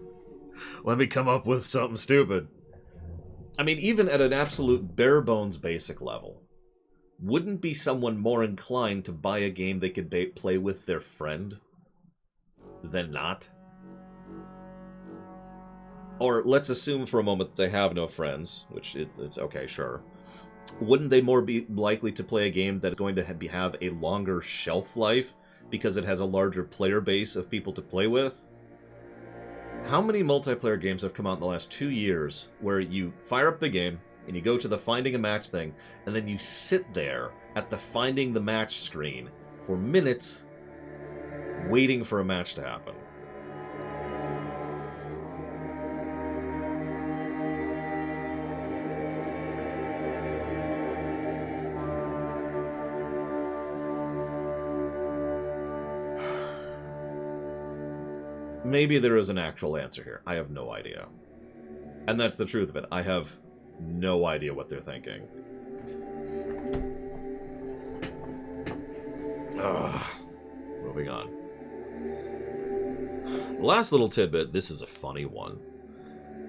Let me come up with something stupid. I mean, even at an absolute bare-bones basic level, wouldn't be someone more inclined to buy a game they could play with their friend than not? Or let's assume for a moment that they have no friends, which it's okay, sure. Wouldn't they more be likely to play a game that is going to have a longer shelf life because it has a larger player base of people to play with? How many multiplayer games have come out in the last 2 years where you fire up the game and you go to the finding a match thing and then you sit there at the finding the match screen for minutes waiting for a match to happen? Maybe there is an actual answer here. I have no idea. And that's the truth of it. I have no idea what they're thinking. Ugh. Moving on. Last little tidbit. This is a funny one.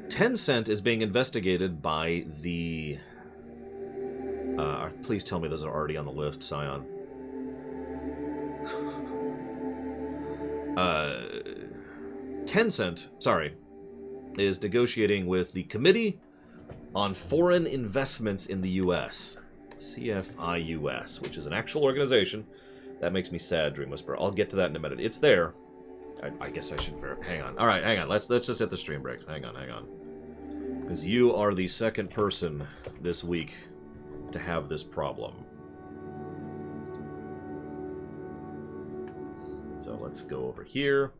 Tencent is being investigated by the... please tell me those are already on the list, Scion. Tencent, is negotiating with the Committee on Foreign Investments in the U.S., CFIUS, which is an actual organization. That makes me sad, Dream Whisperer. I'll get to that in a minute. It's there. I guess I should... Hang on. All right, hang on. Let's just hit the stream breaks. Hang on. Because you are the second person this week to have this problem. So let's go over here.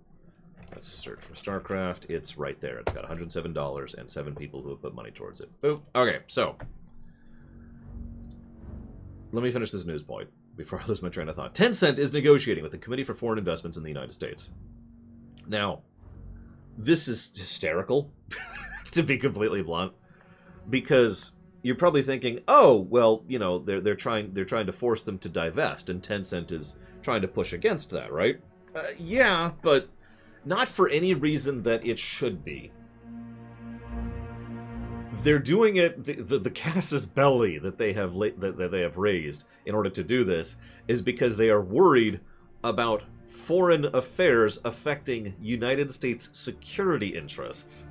Let's search for StarCraft. It's right there. It's got $107 and 7 people who have put money towards it. Boop. Okay, so let me finish this news point before I lose my train of thought. Tencent is negotiating with the Committee for Foreign Investments in the United States. Now, this is hysterical, to be completely blunt, because you're probably thinking, oh, well, you know, they're trying to force them to divest, and Tencent is trying to push against that, right? Yeah, but not for any reason that it should be. They're doing it. The casus belli that they have raised in order to do this is because they are worried about foreign affairs affecting United States security interests.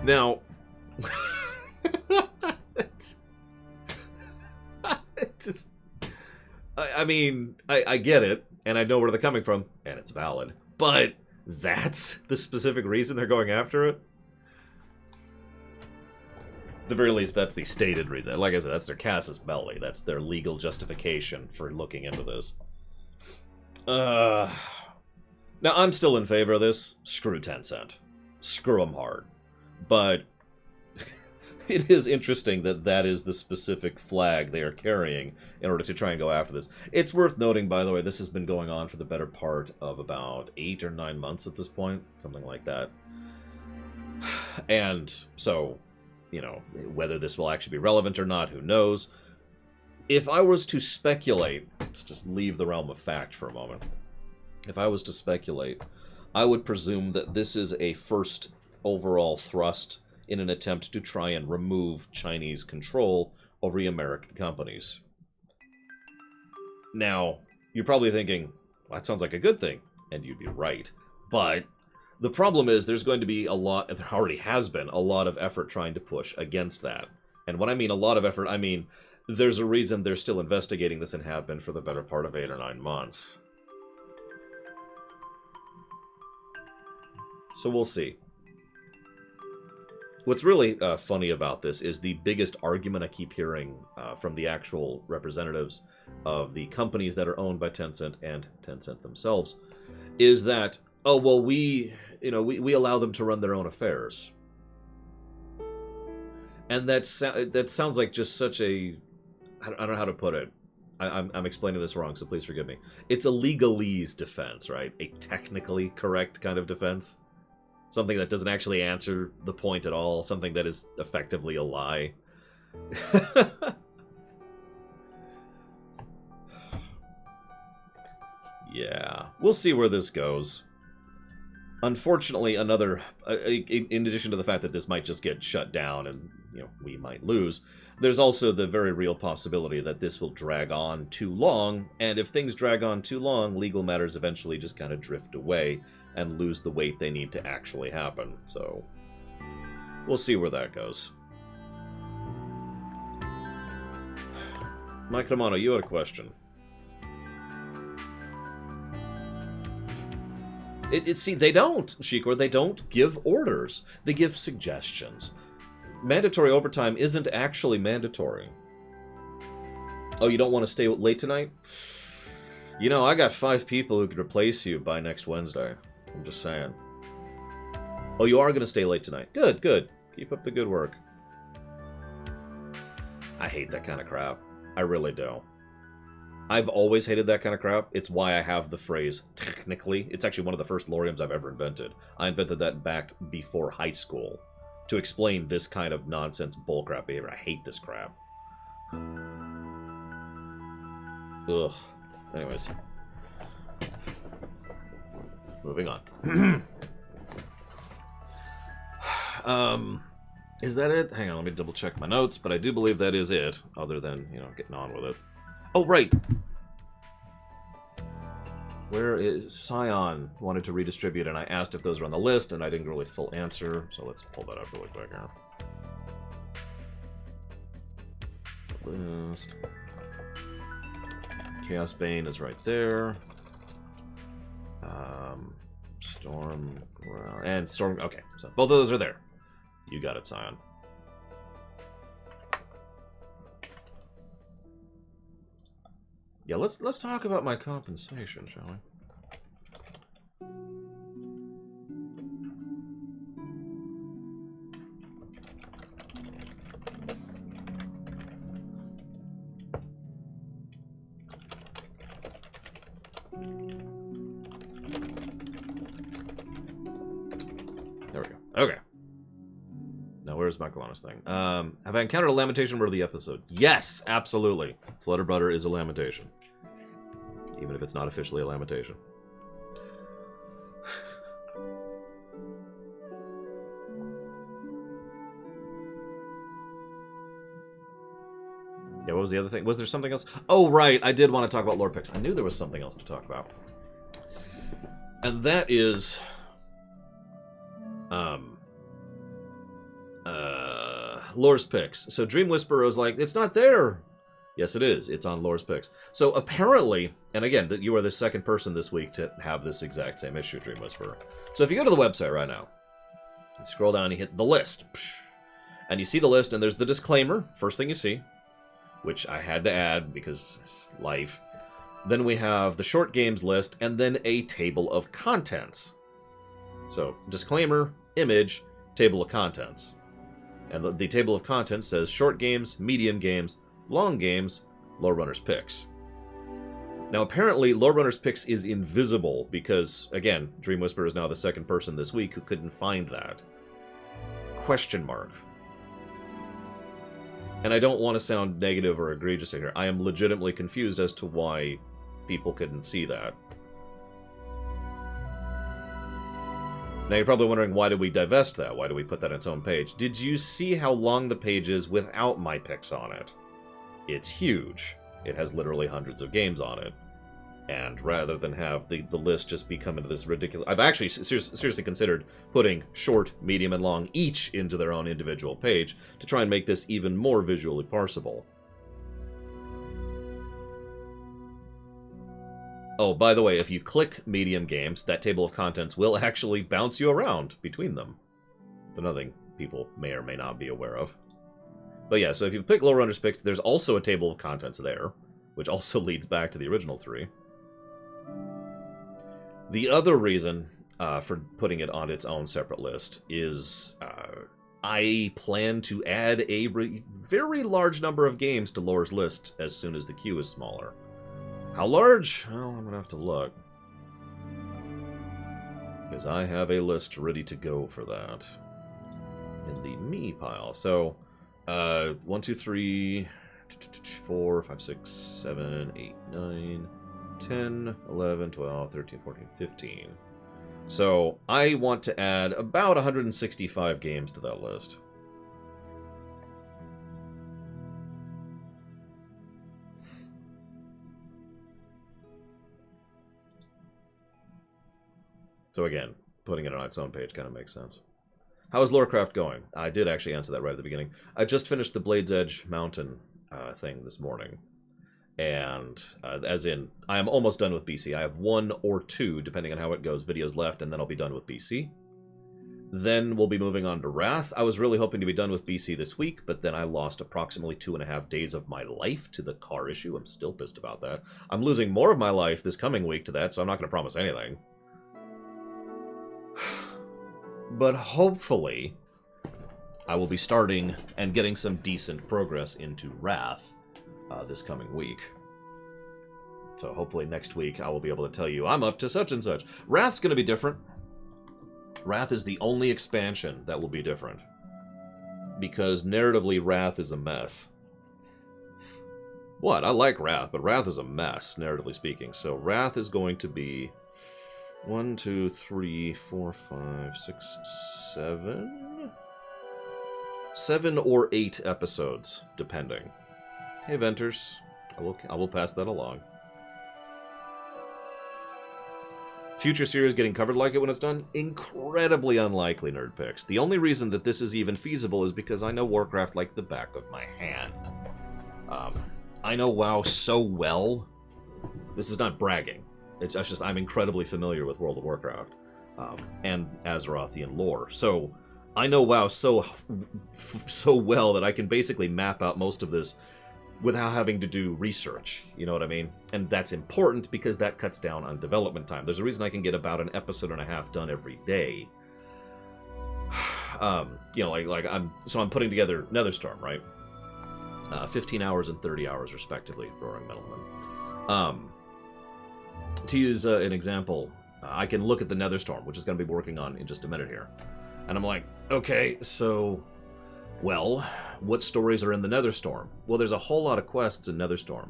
Now, I mean, I get it, and I know where they're coming from, and it's valid, but that's the specific reason they're going after it? At the very least, that's the stated reason. Like I said, that's their casus belli. That's their legal justification for looking into this. Now, I'm still in favor of this. Screw Tencent. Screw them hard. But it is interesting that that is the specific flag they are carrying in order to try and go after this. It's worth noting, by the way, this has been going on for the better part of about 8 or 9 months at this point. Something like that. And so, you know, whether this will actually be relevant or not, who knows. If I was to speculate, let's just leave the realm of fact for a moment. If I was to speculate, I would presume that this is a first overall thrust in an attempt to try and remove Chinese control over American companies. Now, you're probably thinking, well, that sounds like a good thing, and you'd be right. But the problem is there's going to be a lot, there already has been, a lot of effort trying to push against that. And when I mean a lot of effort, I mean there's a reason they're still investigating this and have been for the better part of 8 or 9 months. So we'll see. What's really funny about this is the biggest argument I keep hearing from the actual representatives of the companies that are owned by Tencent and Tencent themselves is that, oh, well, we allow them to run their own affairs. And that sounds like just such a, I don't know how to put it. I'm explaining this wrong, so please forgive me. It's a legalese defense, right? A technically correct kind of defense. Something that doesn't actually answer the point at all. Something that is effectively a lie. Yeah, we'll see where this goes. Unfortunately, another... in addition to the fact that this might just get shut down and, you know, we might lose, there's also the very real possibility that this will drag on too long, and if things drag on too long, legal matters eventually just kind of drift away and lose the weight they need to actually happen. So, we'll see where that goes. Mike Romano, you had a question. See, they don't, Shikor, they don't give orders. They give suggestions. Mandatory overtime isn't actually mandatory. Oh, you don't want to stay late tonight? You know, I got 5 people who could replace you by next Wednesday. I'm just saying. Oh, you are going to stay late tonight. Good, good. Keep up the good work. I hate that kind of crap. I really do. I've always hated that kind of crap. It's why I have the phrase, technically. It's actually one of the first loriums I've ever invented. I invented that back before high school to explain this kind of nonsense bullcrap behavior. I hate this crap. Ugh. Anyways. Moving on. Is that it? Hang on, let me double check my notes, but I do believe that is it, other than, you know, getting on with it. Oh, right! Where is Scion wanted to redistribute, and I asked if those were on the list, and I didn't get a really full answer, so let's pull that up really quick here. List. Chaos Bane is right there. Storm, and Storm, okay, so both of those are there. You got it, Scion. Yeah, let's talk about my compensation, shall we? There we go. Okay. Now, where's Macalana's thing? Have I encountered a lamentation-worthy episode? Yes, absolutely. Flutter Butter is a lamentation. Even if it's not officially a lamentation. Yeah, what was the other thing? Was there something else? Oh, right, I did want to talk about lore picks. I knew there was something else to talk about. And that is... Lore's Picks. So Dream Whisperer was like, it's not there. Yes, it is. It's on Lore's Picks. So apparently, and again, you are the second person this week to have this exact same issue, Dream Whisperer. So if you go to the website right now, you scroll down, you hit the list, and you see the list, and there's the disclaimer, first thing you see, which I had to add because life. Then we have the short games list, and then a table of contents. So disclaimer, image, table of contents. And the table of contents says short games, medium games, long games, Lore Runner's Picks. Now, apparently, Lore Runner's Picks is invisible because, again, Dream Whisperer is now the second person this week who couldn't find that. Question mark. And I don't want to sound negative or egregious here. I am legitimately confused as to why people couldn't see that. Now, you're probably wondering, why did we divest that? Why do we put that on its own page? Did you see how long the page is without my picks on it? It's huge. It has literally hundreds of games on it. And rather than have the list just become into this ridiculous... I've actually seriously considered putting short, medium, and long each into their own individual page to try and make this even more visually parsable. Oh, by the way, if you click medium games, that table of contents will actually bounce you around between them. It's another thing people may or may not be aware of. But yeah, so if you pick Lore Runner's Picks, there's also a table of contents there, which also leads back to the original three. The other reason for putting it on its own separate list is I plan to add a very large number of games to Lore's list as soon as the queue is smaller. How large? Well, I'm going to have to look. Because I have a list ready to go for that. In the me pile. So, 1, 2, 3, 4, 5, 6, 7, 8, 9, 10, 11, 12, 13, 14, 15. So, I want to add about 165 games to that list. So again, putting it on its own page kind of makes sense. How is Lorecraft going? I did actually answer that right at the beginning. I just finished the Blade's Edge Mountain thing this morning. And, as in, I am almost done with BC. I have 1 or 2, depending on how it goes, videos left, and then I'll be done with BC. Then we'll be moving on to Wrath. I was really hoping to be done with BC this week, but then I lost approximately 2.5 days of my life to the car issue. I'm still pissed about that. I'm losing more of my life this coming week to that, so I'm not going to promise anything. But hopefully, I will be starting and getting some decent progress into Wrath this coming week. So hopefully next week I will be able to tell you I'm up to such and such. Wrath's going to be different. Wrath is the only expansion that will be different. Because narratively, Wrath is a mess. What? I like Wrath, but Wrath is a mess, narratively speaking. So Wrath is going to be 1, 2, 3, 4, 5, 6, 7... 7 or 8 episodes, depending. Hey, Venters. I will pass that along. Future series getting covered like it when it's done? Incredibly unlikely, Nerd Picks. The only reason that this is even feasible is because I know Warcraft like the back of my hand. I know WoW so well. This is not bragging. It's just I'm incredibly familiar with World of Warcraft and Azerothian lore. So I know WoW so well that I can basically map out most of this without having to do research, you know what I mean? And that's important because that cuts down on development time. There's a reason I can get about an episode and a half done every day. You know, I'm putting together Netherstorm, right? 15 hours and 30 hours respectively, Roaring Metalman. To use an example, I can look at the Netherstorm, which is going to be working on in just a minute here. And I'm like, okay, so, well, what stories are in the Netherstorm? Well, there's a whole lot of quests in Netherstorm,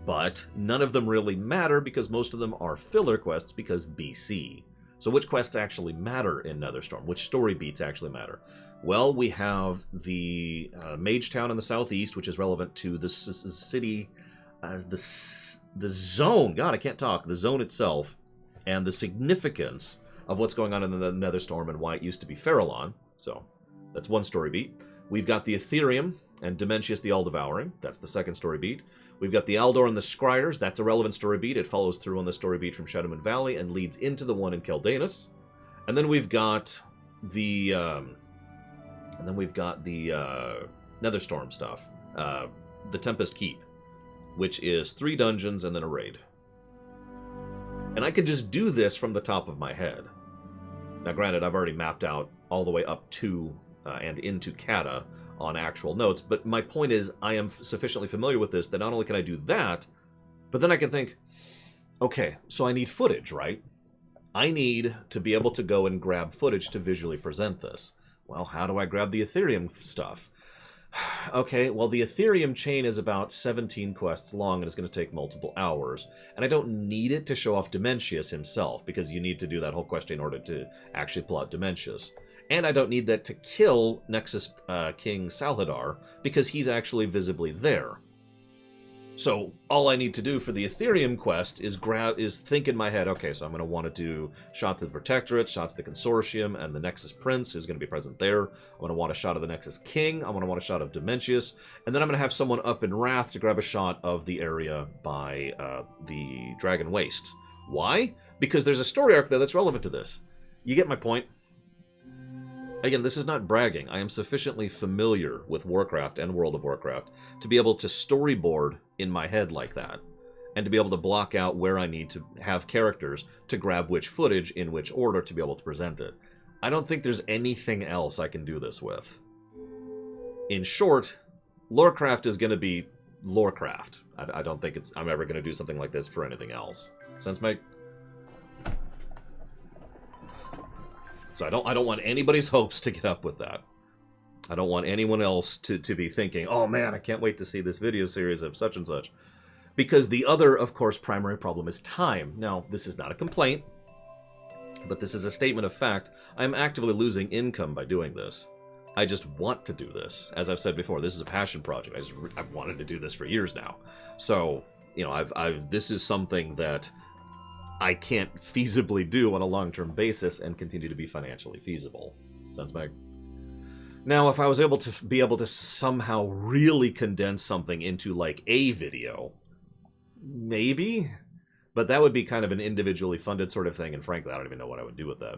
but none of them really matter because most of them are filler quests because BC. So which quests actually matter in Netherstorm? Which story beats actually matter? Well, we have the Mage Town in the southeast, which is relevant to the city, the zone. God, I can't talk. The zone itself, and the significance of what's going on in the Netherstorm and why it used to be Farallon. So that's one story beat. We've got the Ethereum and Dementius the All-Devouring. That's the second story beat. We've got the Aldor and the Scryers. That's a relevant story beat. It follows through on the story beat from Shadowmoon Valley and leads into the one in Keldanus. And then we've got the Netherstorm stuff. The Tempest Keep, which is 3 dungeons and then a raid. And I could just do this from the top of my head. Now, granted, I've already mapped out all the way up to and into Kata on actual notes, but my point is I am sufficiently familiar with this that not only can I do that, but then I can think, okay, so I need footage, right? I need to be able to go and grab footage to visually present this. Well, how do I grab the Ethereum stuff? Okay, well, the Ethereum chain is about 17 quests long and it's going to take multiple hours. And I don't need it to show off Dementius himself, because you need to do that whole quest in order to actually pull out Dementius. And I don't need that to kill Nexus King Salhadar, because he's actually visibly there. So all I need to do for the Ethereum quest is think in my head, okay, so I'm going to want to do shots of the Protectorate, shots of the Consortium, and the Nexus Prince, who's going to be present there. I'm going to want a shot of the Nexus King. I'm going to want a shot of Dementius. And then I'm going to have someone up in Wrath to grab a shot of the area by the Dragon Wastes. Why? Because there's a story arc there that's relevant to this. You get my point? Again, this is not bragging. I am sufficiently familiar with Warcraft and World of Warcraft to be able to storyboard in my head like that, and to be able to block out where I need to have characters to grab which footage in which order to be able to present it. I don't think there's anything else I can do this with. In short, Lorecraft is going to be Lorecraft. I don't think I'm ever going to do something like this for anything else. Sense, mate? So I don't want anybody's hopes to get up with that. I don't want anyone else to be thinking, oh man, I can't wait to see this video series of such and such. Because the other, of course, primary problem is time. Now, this is not a complaint, but this is a statement of fact. I'm actively losing income by doing this. I just want to do this. As I've said before, this is a passion project. I've wanted to do this for years now. So, you know, this is something that I can't feasibly do on a long-term basis and continue to be financially feasible. Sounds Meg? Now, if I was able to somehow really condense something into like a video, maybe, but that would be kind of an individually funded sort of thing, and frankly, I don't even know what I would do with that.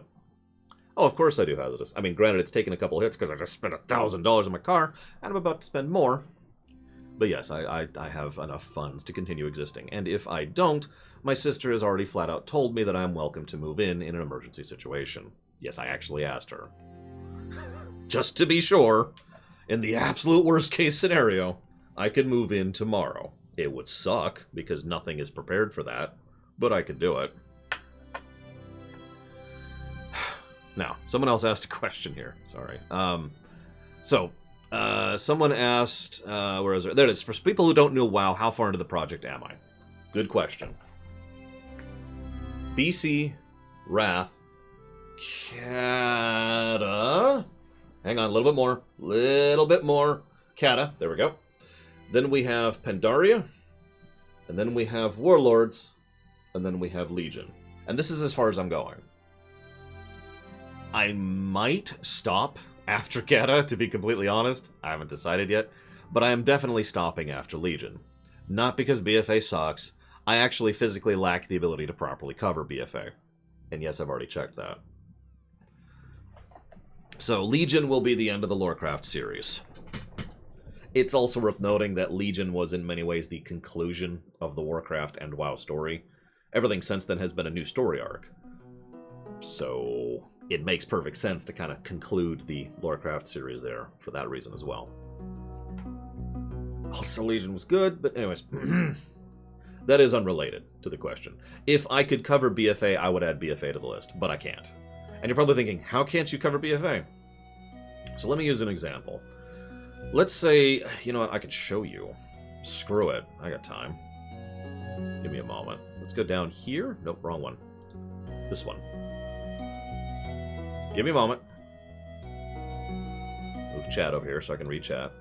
Oh, of course I do Hazardous. I mean, granted, it's taken a couple hits because I just spent $1,000 on my car, and I'm about to spend more. But yes, I have enough funds to continue existing, and if I don't, my sister has already flat out told me that I'm welcome to move in an emergency situation. Yes, I actually asked her. Just to be sure, in the absolute worst case scenario, I could move in tomorrow. It would suck, because nothing is prepared for that, but I could do it. Now, someone else asked a question here. Sorry. Someone asked, where is it? There it is. For people who don't know WoW, how far into the project am I? Good question. BC, Wrath, Kata. Hang on, a little bit more. Little bit more. Kata. There we go. Then we have Pandaria. And then we have Warlords. And then we have Legion. And this is as far as I'm going. I might stop after Kata, to be completely honest. I haven't decided yet. But I am definitely stopping after Legion. Not because BFA sucks. I actually physically lack the ability to properly cover BFA. And yes, I've already checked that. So Legion will be the end of the Lorecraft series. It's also worth noting that Legion was in many ways the conclusion of the Warcraft and WoW story. Everything since then has been a new story arc. So it makes perfect sense to kind of conclude the Lorecraft series there for that reason as well. Also, Legion was good, but anyways, that is unrelated to the question. If I could cover BFA, I would add BFA to the list, but I can't. And you're probably thinking, how can't you cover BFA? So let me use an example. Let's say, you know what, I could show you. Screw it, I got time. Give me a moment. Let's go down here. Nope, wrong one. This one. Give me a moment. Move chat over here so I can read chat.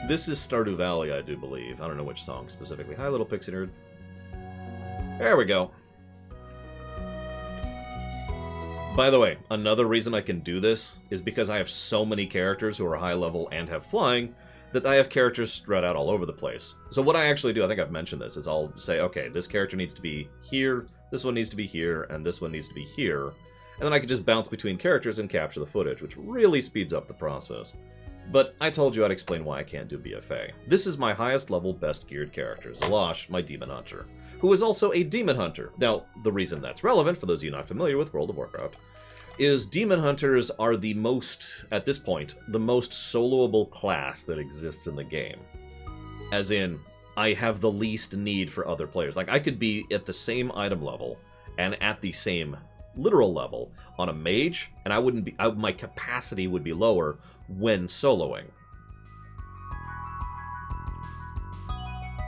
This is Stardew Valley, I do believe. I don't know which song specifically. Hi, little pixie nerd. There we go. By the way, another reason I can do this is because I have so many characters who are high level and have flying that I have characters spread out all over the place. So what I actually do, I think I've mentioned this, is I'll say, okay, this character needs to be here, this one needs to be here, and this one needs to be here. And then I can just bounce between characters and capture the footage, which really speeds up the process. But I told you I'd explain why I can't do BFA. This is my highest level, best geared character, Zalash, my Demon Hunter, who is also a Demon Hunter. Now, the reason that's relevant, for those of you not familiar with World of Warcraft, is Demon Hunters are the most, at this point, the most soloable class that exists in the game. As in, I have the least need for other players. Like, I could be at the same item level, and at the same literal level, on a mage, and I wouldn't be, my capacity would be lower when soloing.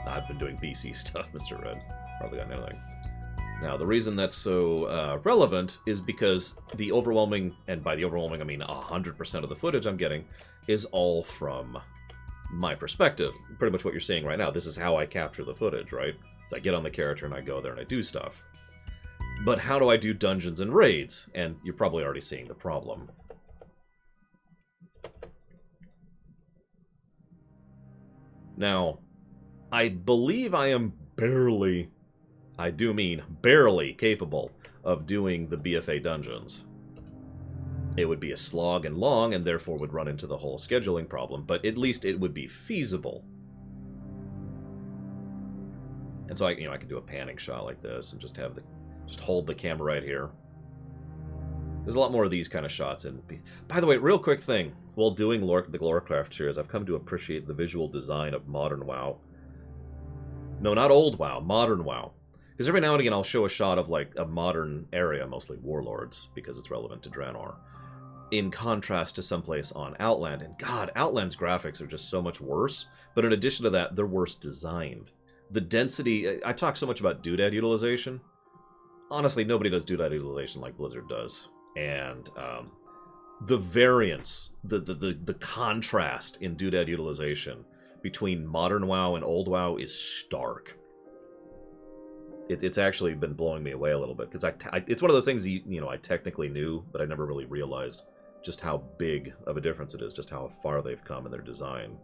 I've been doing BC stuff, Mr. Red. Probably got anything. Now, the reason that's so relevant is because the overwhelming, and by the overwhelming I mean 100% of the footage I'm getting, is all from my perspective. Pretty much what you're seeing right now. This is how I capture the footage, right? So I get on the character and I go there and I do stuff. But how do I do dungeons and raids? And you're probably already seeing the problem. Now, I believe I am barely, I do mean barely, capable of doing the BFA dungeons. It would be a slog and long, and therefore would run into the whole scheduling problem, but at least it would be feasible. And so I could do a panning shot like this and just hold the camera right here. There's a lot more of these kind of shots. And by the way, real quick thing, while doing the Lorecraft series, I've come to appreciate the visual design of modern WoW. No, not old WoW, modern WoW. Because every now and again I'll show a shot of like a modern area, mostly Warlords, because it's relevant to Draenor, in contrast to someplace on Outland. And God, Outland's graphics are just so much worse, but in addition to that, they're worse designed. The density, I talk so much about doodad utilization. Honestly, nobody does doodad utilization like Blizzard does. And the variance, the contrast in doodad utilization between modern WoW and old WoW is stark. It's actually been blowing me away a little bit, because it's one of those things I technically knew, but I never really realized just how big of a difference it is, just how far they've come in their design.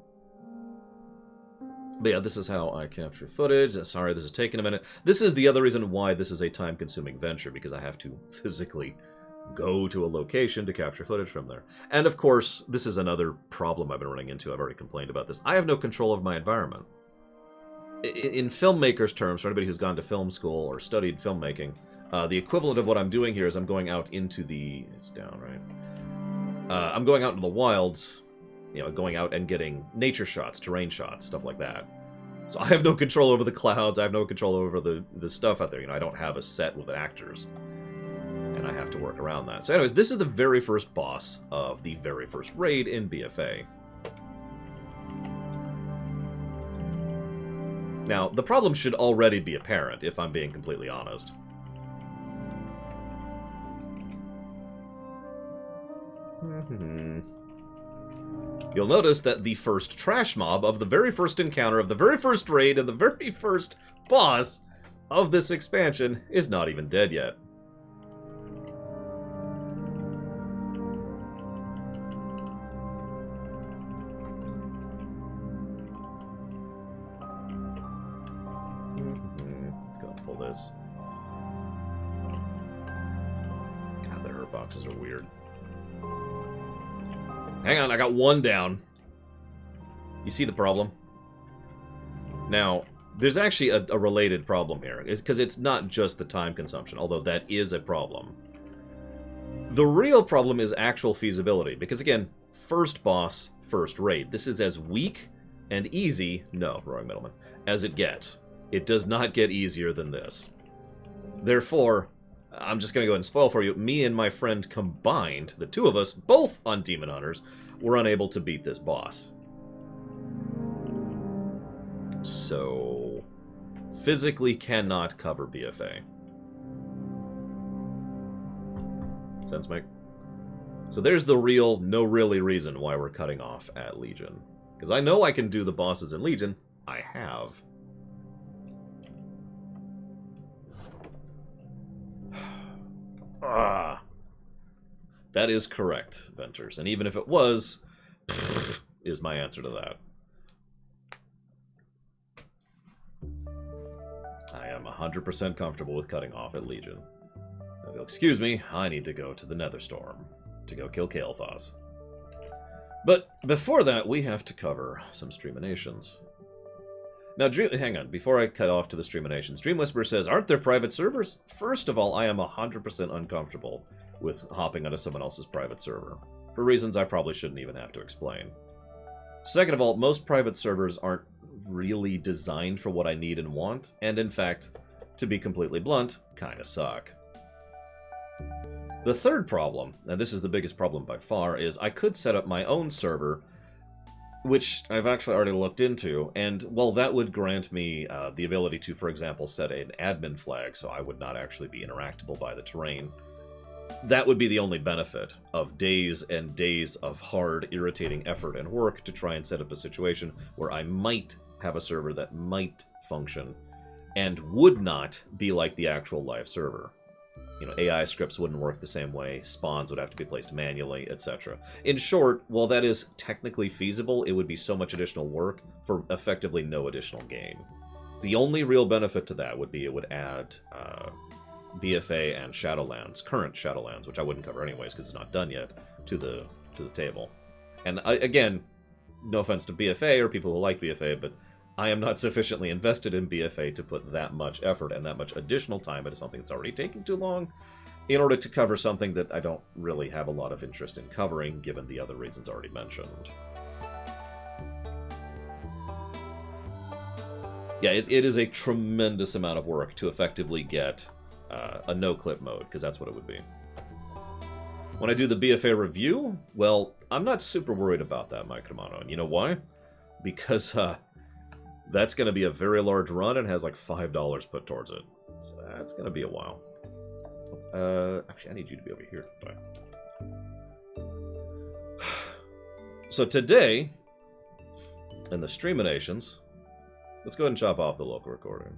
But yeah, this is how I capture footage. Sorry, this is taking a minute. This is the other reason why this is a time-consuming venture, because I have to physically go to a location to capture footage from there. And of course, this is another problem I've been running into. I've already complained about this. I have no control of my environment. In filmmakers' terms, for anybody who's gone to film school or studied filmmaking, the equivalent of what I'm doing here is I'm going out into the... It's down, right? I'm going out into the wilds, going out and getting nature shots, terrain shots, stuff like that. So I have no control over the clouds. I have no control over the stuff out there. I don't have a set with actors. And I have to work around that. So anyways, this is the very first boss of the very first raid in BFA. Now, the problem should already be apparent, if I'm being completely honest. You'll notice that the first trash mob of the very first encounter of the very first raid and the very first boss of this expansion is not even dead yet. Go pull this. God, the herb boxes are weird. Hang on, I got one down. You see the problem? Now, there's actually a related problem here. It's because it's not just the time consumption, although that is a problem. The real problem is actual feasibility, because again, first boss, first raid. This is as weak and easy, no, wrong middleman, as it gets. It does not get easier than this. Therefore, I'm just going to go ahead and spoil for you. Me and my friend combined, the two of us, both on Demon Hunters, were unable to beat this boss. So, physically cannot cover BFA. Sense, Mike? So there's the real, no really reason why we're cutting off at Legion. Because I know I can do the bosses in Legion. I have. That is correct, Venters. And even if it was, is my answer to that. I am 100% comfortable with cutting off at Legion. Now, excuse me, I need to go to the Netherstorm to go kill Kael'thas. But before that, we have to cover some Streaminations. Now, hang on, before I cut off to the Streaminations, Dream Whisperer says, aren't there private servers? First of all, I am 100% uncomfortable with hopping onto someone else's private server, for reasons I probably shouldn't even have to explain. Second of all, most private servers aren't really designed for what I need and want, and in fact, to be completely blunt, kinda suck. The third problem, and this is the biggest problem by far, is I could set up my own server, which I've actually already looked into, and while that would grant me the ability to, for example, set an admin flag so I would not actually be interactable by the terrain, that would be the only benefit of days and days of hard, irritating effort and work to try and set up a situation where I might have a server that might function and would not be like the actual live server. AI scripts wouldn't work the same way, spawns would have to be placed manually, etc. In short, while that is technically feasible, it would be so much additional work for effectively no additional gain. The only real benefit to that would be it would add BFA and Shadowlands, current Shadowlands, which I wouldn't cover anyways because it's not done yet, to the table. And again, no offense to BFA or people who like BFA, but I am not sufficiently invested in BFA to put that much effort and that much additional time into something that's already taking too long in order to cover something that I don't really have a lot of interest in covering, given the other reasons already mentioned. Yeah, it is a tremendous amount of work to effectively get a no-clip mode, because that's what it would be. When I do the BFA review, well, I'm not super worried about that, Mike Romano, and you know why? Because that's going to be a very large run and has like $5 put towards it. So that's going to be a while. Actually, I need you to be over here. So today, in the Streaminations, let's go ahead and chop off the local recording.